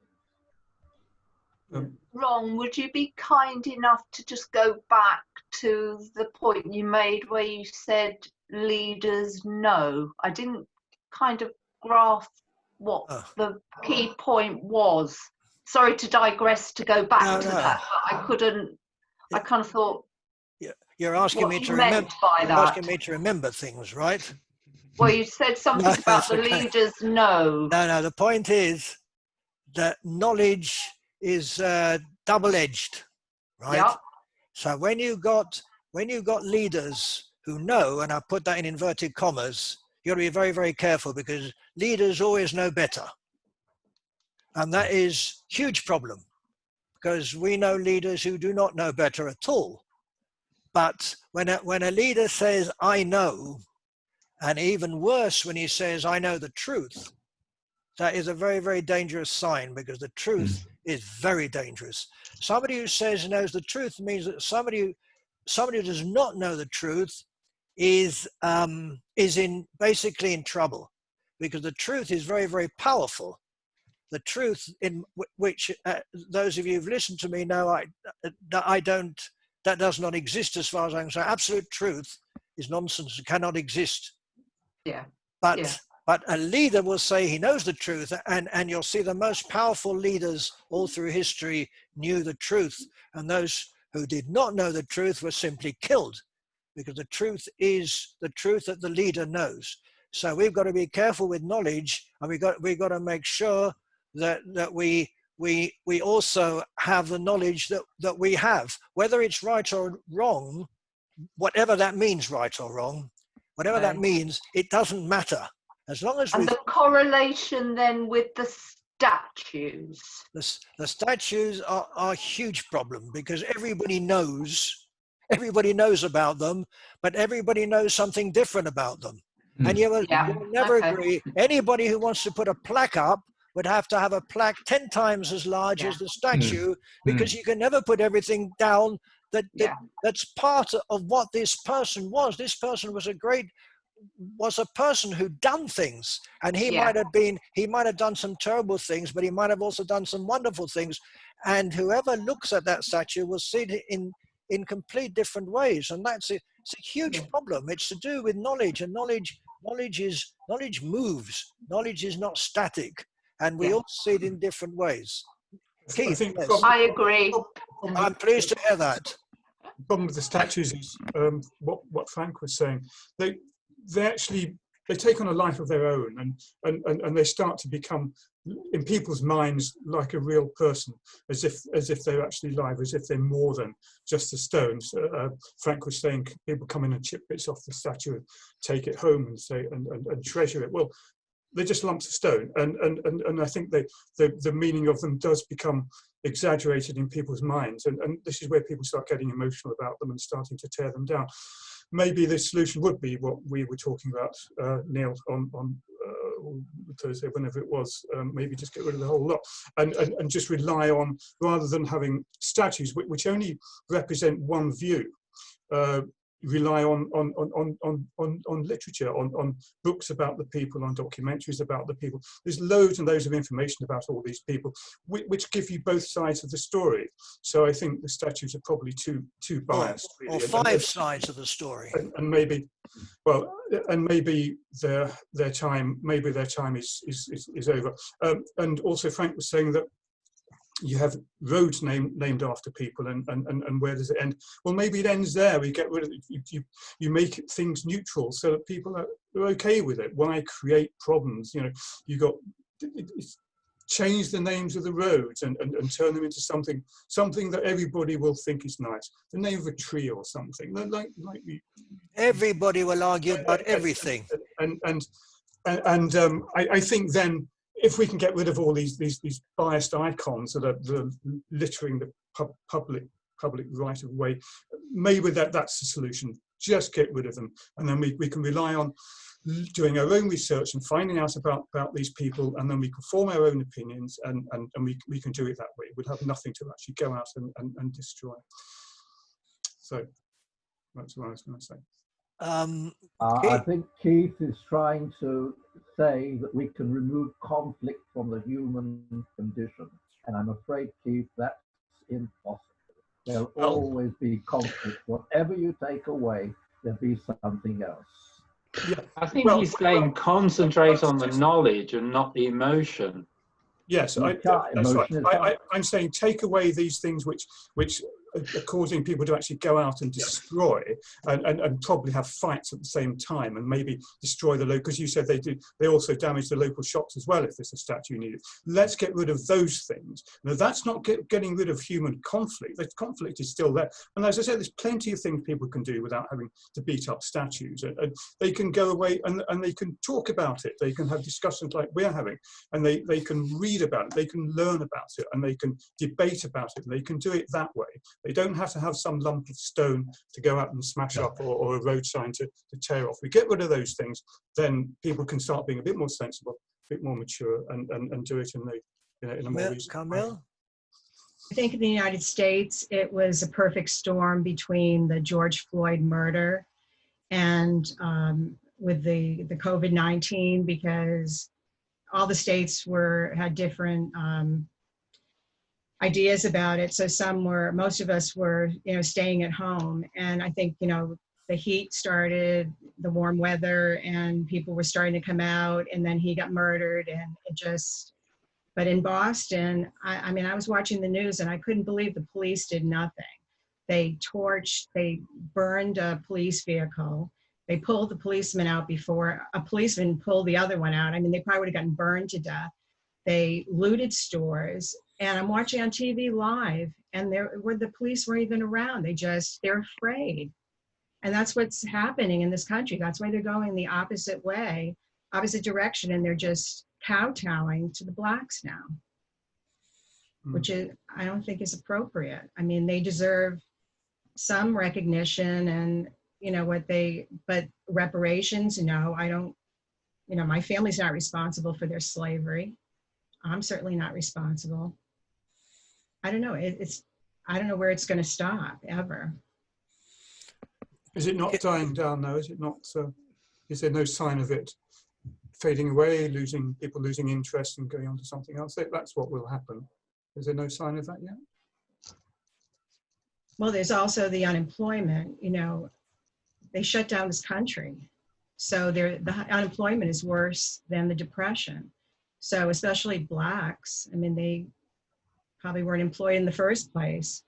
Ron, would you be kind enough to just go back to the point you made where you said leaders know? I didn't kind of grasp what the key point was. Sorry to digress to go back to that, but I couldn't. I kind of thought. You're asking me to remember. You're asking me to remember things, right? Well, you said something about the leaders know. No. The point is that knowledge is double-edged, right? Yep. So when you got leaders who know, and I put that in inverted commas, you got to be very, very careful, because leaders always know better, and that is a huge problem, because we know leaders who do not know better at all. But when a leader says, I know, and even worse, when he says, I know the truth, that is a very, very dangerous sign, because the truth is very dangerous. Somebody who says knows the truth means that somebody who does not know the truth is basically in trouble, because the truth is very, very powerful. The truth in which those of you who've listened to me know that does not exist as far as I'm concerned. Absolute truth is nonsense. It cannot exist. Yeah. But Yeah. but a leader will say he knows the truth, and you'll see the most powerful leaders all through history knew the truth, and those who did not know the truth were simply killed, because the truth is the truth that the leader knows. So we've got to be careful with knowledge, and we've got to make sure that we also have the knowledge that we have, whether it's right or wrong, whatever that means, right or wrong, whatever that means, it doesn't matter. As long as and the correlation then with the statues. The statues are a huge problem, because everybody knows about them, but everybody knows something different about them. And you will never agree. Anybody who wants to put a plaque up would have to have a plaque 10 times as large as the statue, because you can never put everything down that's part of what this person was. This person was a person who done things, and he might have done some terrible things, but he might have also done some wonderful things, and whoever looks at that statue will see it in complete different ways. And it's a huge problem. It's to do with knowledge, and knowledge moves. Knowledge is not static, and we all see it in different ways. Keith, yes. I agree. I'm pleased to hear that. The problem with the statues is what Frank was saying. They take on a life of their own, and they start to become, in people's minds, like a real person, as if they're actually live, as if they're more than just the stones. Frank was saying people come in and chip bits off the statue and take it home and say and treasure it. Well, they're just lumps of stone, and I think the meaning of them does become exaggerated in people's minds, and this is where people start getting emotional about them and starting to tear them down. Maybe the solution would be what we were talking about, Neil, on Thursday, whenever it was, maybe just get rid of the whole lot and just rely on, rather than having statues which only represent one view, rely on literature, on books about the people, on documentaries about the people. There's loads and loads of information about all these people, which give you both sides of the story. So I think the statues are probably too biased, really. Or five sides of the story. And maybe, well, and maybe their time is over. And also Frank was saying that you have roads named after people, and where does it end? Well, maybe it ends there. We get rid of it. You make things neutral so that people are okay with it. Why create problems? You got change the names of the roads and turn them into something that everybody will think is nice. The name of a tree or something. Everybody will argue about everything. I think then, if we can get rid of all these biased icons that are littering the public right of way, maybe that's the solution. Just get rid of them, and then we can rely on doing our own research and finding out about these people, and then we can form our own opinions, and we can do it that way. We'd have nothing to actually go out and destroy. So that's what I was going to say. I think Keith is trying to say that we can remove conflict from the human condition, and I'm afraid, Keith, that's impossible. There'll always be conflict. Whatever you take away, there'll be something else. Yeah. I think he's saying concentrate on the knowledge and not the emotion. Yes, that's right. I'm saying take away these things which are causing people to actually go out and destroy and probably have fights at the same time, and maybe destroy the local, because you said they also damage the local shops as well if there's a statue needed. Let's get rid of those things. Now, that's not getting rid of human conflict. The conflict is still there. And as I said, there's plenty of things people can do without having to beat up statues. And they can go away and they can talk about it. They can have discussions like we're having, and they can read about it, they can learn about it, and they can debate about it, and they can do it that way. They don't have to have some lump of stone to go out and smash up, or a road sign to tear off. We get rid of those things, then people can start being a bit more sensible, a bit more mature, and do it in a more reasonable way. I think in the United States, it was a perfect storm between the George Floyd murder and with the COVID-19, because all the states had different ideas about it. So most of us were, staying at home. And I think, the heat started, the warm weather, and people were starting to come out, and then he got murdered, and it just, but in Boston, I mean, I was watching the news and I couldn't believe the police did nothing. They torched, they burned a police vehicle. They pulled the policeman out before a policeman pulled the other one out. I mean, they probably would have gotten burned to death. They looted stores, and I'm watching on TV live, and the police weren't even around. They're afraid. And that's what's happening in this country. That's why they're going the opposite way, opposite direction, and they're just kowtowing to the blacks now, which I don't think is appropriate. I mean, they deserve some recognition and, but reparations, no, I don't, my family's not responsible for their slavery. I'm certainly not responsible. I don't know. I don't know where it's going to stop ever. Is it not dying down though? Is it not? Is there no sign of it fading away, people losing interest and going on to something else? That's what will happen. Is there no sign of that yet? Well, there's also the unemployment. They shut down this country, so the unemployment is worse than the Depression. So especially blacks, I mean, they probably weren't employed in the first place.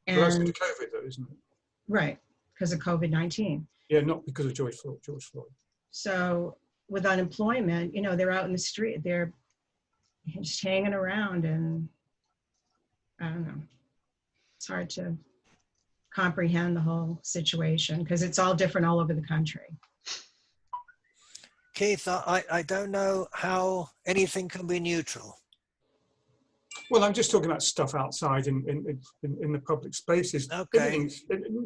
And well, that's due to COVID though, isn't it? Right, because of COVID-19. Yeah, not because of George Floyd. So with unemployment, they're out in the street, they're just hanging around, and I don't know. It's hard to comprehend the whole situation because it's all different all over the country. Keith, I don't know how anything can be neutral. Well, I'm just talking about stuff outside in the public spaces. Okay.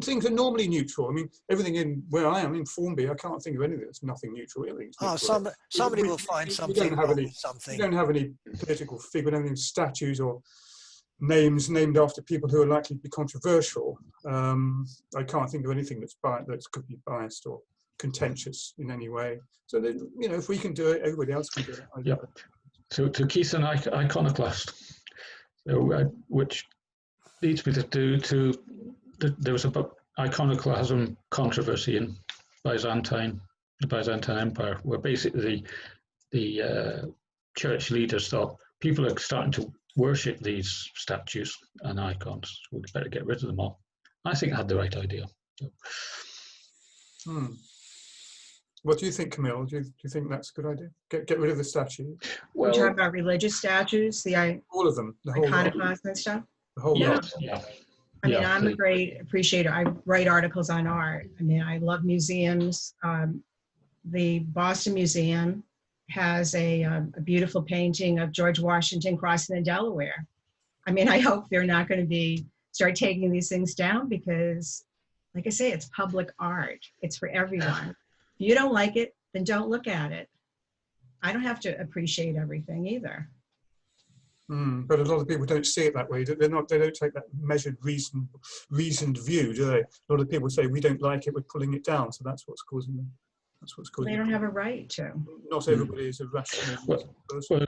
Things are normally neutral. I mean, everything in where I am in Formby, I can't think of anything that's nothing neutral. Somebody will find something. We don't have any political figure, we don't have any statues or names named after people who are likely to be controversial. I can't think of anything that could be biased or contentious in any way. So that, if we can do it, everybody else can do it. Yeah. So Keith, an iconoclast, which leads me to there was a iconoclasm controversy in the Byzantine Empire, where basically the church leaders thought people are starting to worship these statues and icons. We'd better get rid of them all. I think I had the right idea. So. What do you think, Camille? Do you think that's a good idea? Get rid of the statue? Well, we're talking about religious statues, all of them, the whole iconoclasts and stuff. The whole lot. Yeah. I mean, I'm a great appreciator. I write articles on art. I mean, I love museums. The Boston Museum has a beautiful painting of George Washington crossing the Delaware. I mean, I hope they're not going to start taking these things down because, like I say, it's public art. It's for everyone. If you don't like it, then don't look at it. I don't have to appreciate everything either. But a lot of people don't see it that way. They don't take that measured, reasoned view, do they? A lot of people say we don't like it, we're pulling it down. So that's what's causing them. They don't have a right to. Not everybody is a rational person.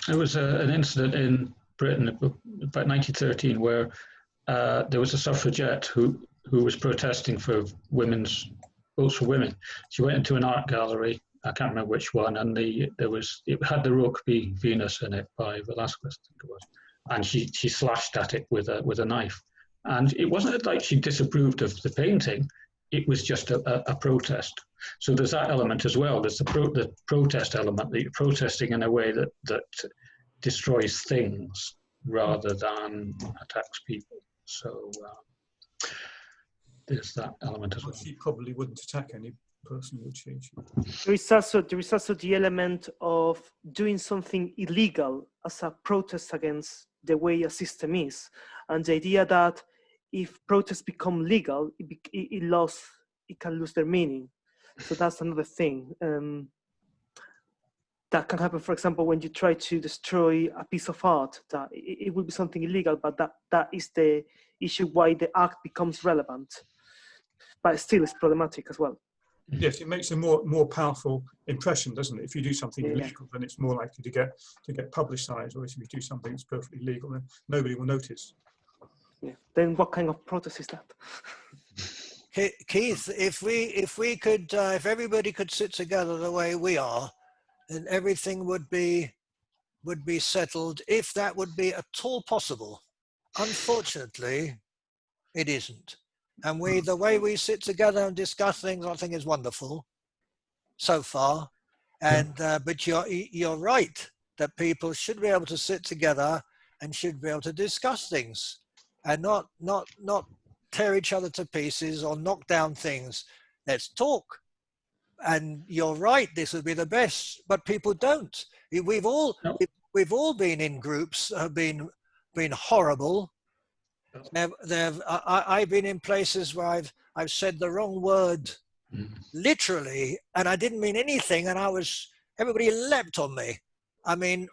There was an incident in Britain about 1913 where there was a suffragette who was protesting for votes for women. She went into an art gallery, I can't remember which one, and it had the Rokeby Venus in it by Velasquez, I think it was, and she slashed at it with a knife. And it wasn't like she disapproved of the painting, it was just a protest. So there's that element as well. There's the protest element, that you're protesting in a way that destroys things rather than attacks people. So there's that element as well. She probably wouldn't attack any person, would she? There is also the element of doing something illegal as a protest against the way a system is, and the idea that if protests become legal, it can lose their meaning. So that's another thing that can happen. For example, when you try to destroy a piece of art, that it will be something illegal, but that is the issue why the act becomes relevant. But still, it's problematic as well. Yes, it makes a more powerful impression, doesn't it? If you do something illegal, then it's more likely to get publicised. Whereas if you do something that's perfectly legal, then nobody will notice. Yeah. Then what kind of protest is that? Keith, if everybody could sit together the way we are, then everything would be settled, if that would be at all possible. Unfortunately, it isn't. And the way we sit together and discuss things, I think is wonderful so far. And but you're right that people should be able to sit together and should be able to discuss things, and not tear each other to pieces or knock down things. Let's talk. And you're right, this would be the best, but people don't. We've all been in groups that have been horrible. I've been in places where I've said the wrong word literally, and I didn't mean anything, and everybody leapt on me. I mean,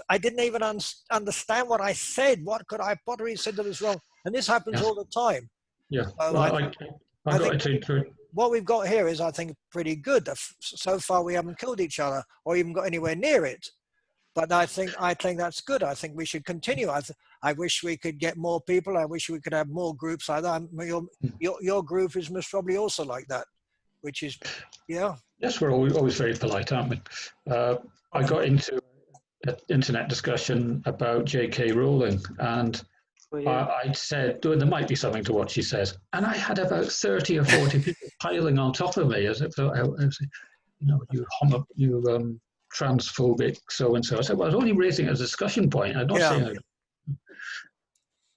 I didn't even understand what I said. What could I possibly said that was wrong? And this happens all the time. Yeah. So Well, I got to what we've got here is, I think, pretty good. So far, we haven't killed each other or even got anywhere near it. But I think that's good. I think we should continue. I wish we could get more people. I wish we could have more groups like that. Your group is most probably also like that, which is, yeah. Yes, we're always very polite, aren't we? I got into an internet discussion about J.K. Rowling, and I said, there might be something to what she says. And I had about 30 or 40 people piling on top of me as if I was, you transphobic so-and-so. I said, well, I was only raising it as a discussion point. I'm not saying it.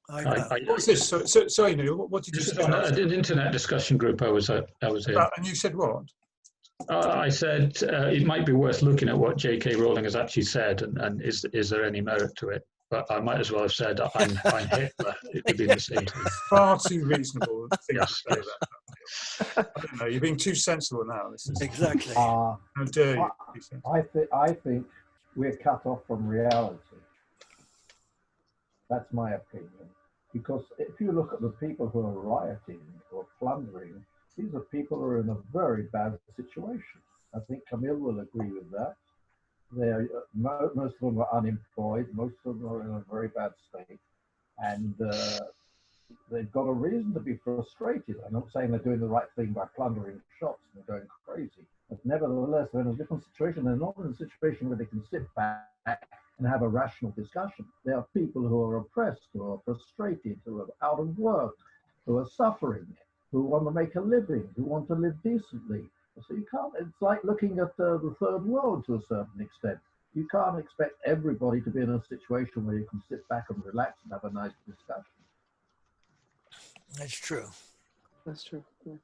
What was this? Sorry, Neil, what did you say? On an internet discussion group I was in. And you said what? I said it might be worth looking at what J.K. Rowling has actually said, and is there any merit to it? But I might as well have said I'm Hitler. It would be the same thing. Far too reasonable thing to say that. I don't know. You're being too sensible now. This is exactly. How dare you? I think we're cut off from reality. That's my opinion. Because if you look at the people who are rioting or plundering, these are people who are in a very bad situation. I think Camille will agree with that. Most of them are unemployed. Most of them are in a very bad state, and they've got a reason to be frustrated. I'm not saying they're doing the right thing by plundering shops and they're going crazy, but nevertheless, they're in a different situation. They're not in a situation where they can sit back and have a rational discussion. There are people who are oppressed, who are frustrated, who are out of work, who are suffering, who want to make a living, who want to live decently. So you can't, it's like looking at the third world to a certain extent. You can't expect everybody to be in a situation where you can sit back and relax and have a nice discussion. That's true. That's true. Yeah.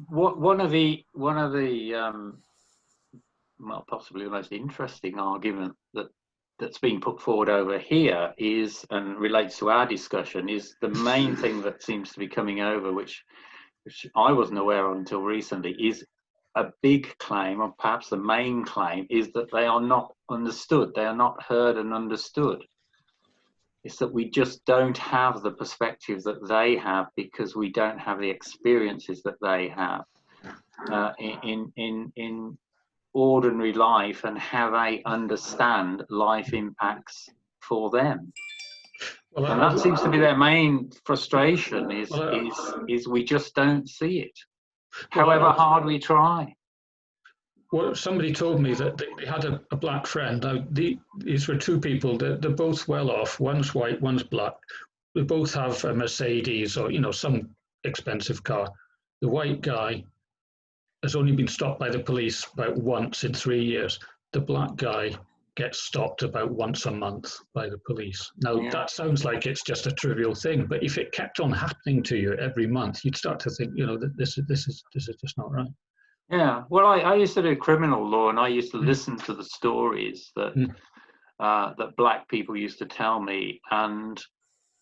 One of the well, possibly the most interesting argument that's being put forward over here is, and relates to our discussion, is the main thing that seems to be coming over, which I wasn't aware of until recently, is a big claim, or perhaps the main claim, is that they are not understood. They are not heard and understood. It's that we just don't have the perspective that they have because we don't have the experiences that they have in ordinary life and how they understand life impacts for them. Well, and that seems to be their main frustration, is we just don't see it, however hard we try. Well, somebody told me that they had a black friend. Now, these were two people. They're both well off. One's white, one's black. They both have a Mercedes or, some expensive car. The white guy has only been stopped by the police about once in 3 years. The black guy gets stopped about once a month by the police. Now, that sounds like it's just a trivial thing, but if it kept on happening to you every month, you'd start to think, that this is just not right. Yeah, well, I used to do criminal law, and I used to listen to the stories that that black people used to tell me, and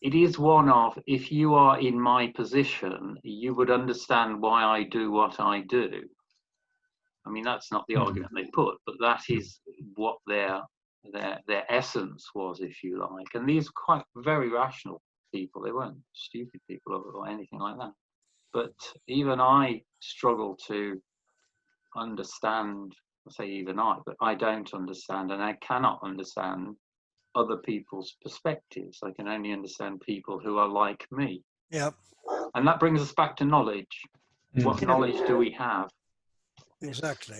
it is one of, if you are in my position, you would understand why I do what I do. I mean, that's not the argument they put, but that is what their essence was, if you like. And these are quite very rational people. They weren't stupid people or anything like that. But even I struggle to understand, I say even I, but I don't understand, and I cannot understand other people's perspectives. I can only understand people who are like me. Yep. And that brings us back to knowledge. What knowledge do we have? Exactly.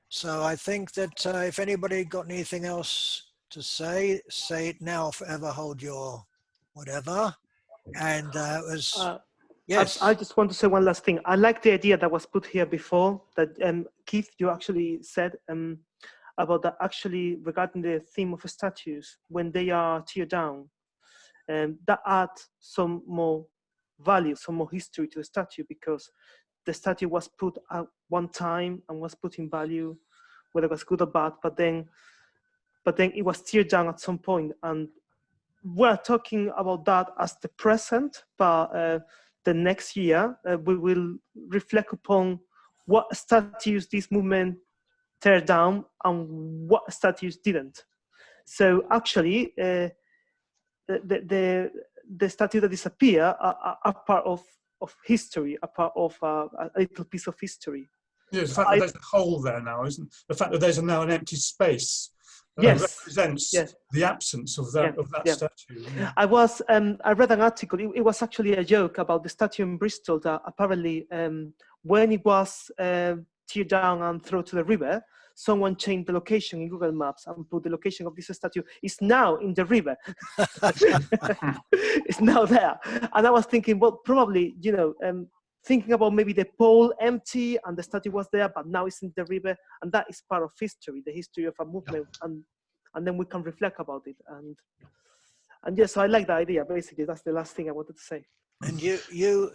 So I think that if anybody got anything else to say it now, forever hold your whatever. And it was, yes. I just want to say one last thing. I like the idea that was put here before that Keith, you actually said about that actually regarding the theme of statues when they are teared down. That adds some more value, some more history to the statue, because the statue was put at one time and was put in value, whether it was good or bad, but then it was teared down at some point. And we're talking about that as the present, but the next year we will reflect upon what statues this movement tear down and what statues didn't. So actually, the statues that disappear are part of history, a part of a little piece of history. Yeah, the fact that there's a hole there now, isn't the fact that there's now an empty space represents the absence of that statue. Yeah. I read an article. It was actually a joke about the statue in Bristol that apparently when it was teared down and thrown to the river, someone changed the location in Google Maps and put the location of this statue is now in the river. It's now there. And I was thinking, well, probably, thinking about maybe the pole empty and the statue was there, but now it's in the river. And that is part of history, the history of a movement. And then we can reflect about it. And yes, so I like the idea. Basically, that's the last thing I wanted to say. And you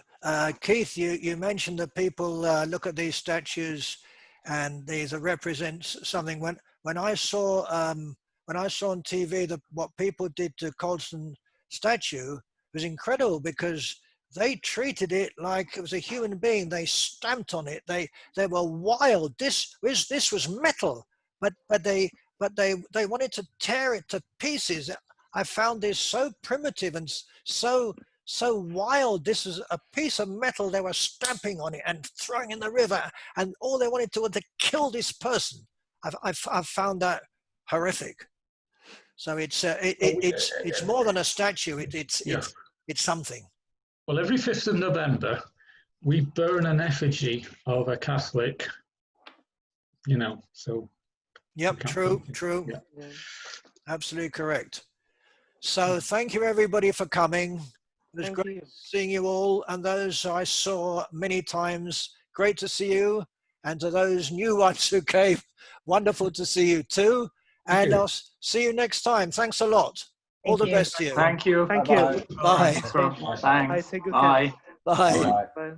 Keith, you mentioned that people look at these statues and these represents something. When I saw on TV what people did to Colston statue was incredible, because they treated it like it was a human being. They stamped on it. They were wild. This was metal, but they wanted to tear it to pieces. I found this so primitive and so wild. This is a piece of metal. They were stamping on it and throwing in the river, and all they wanted to was to kill this person. I've found that horrific. So it's more than a statue. It's something. Well, every 5th of November, we burn an effigy of a Catholic. So. Yep, true. Yeah. Absolutely correct. So thank you everybody for coming. It was great seeing you all, and those I saw many times, great to see you. And to those new ones who came, wonderful to see you too. And I'll see you next time. Thanks a lot. All the best to you. Thank you. Thank you. Bye. Thanks. Bye. Bye. Bye. Bye.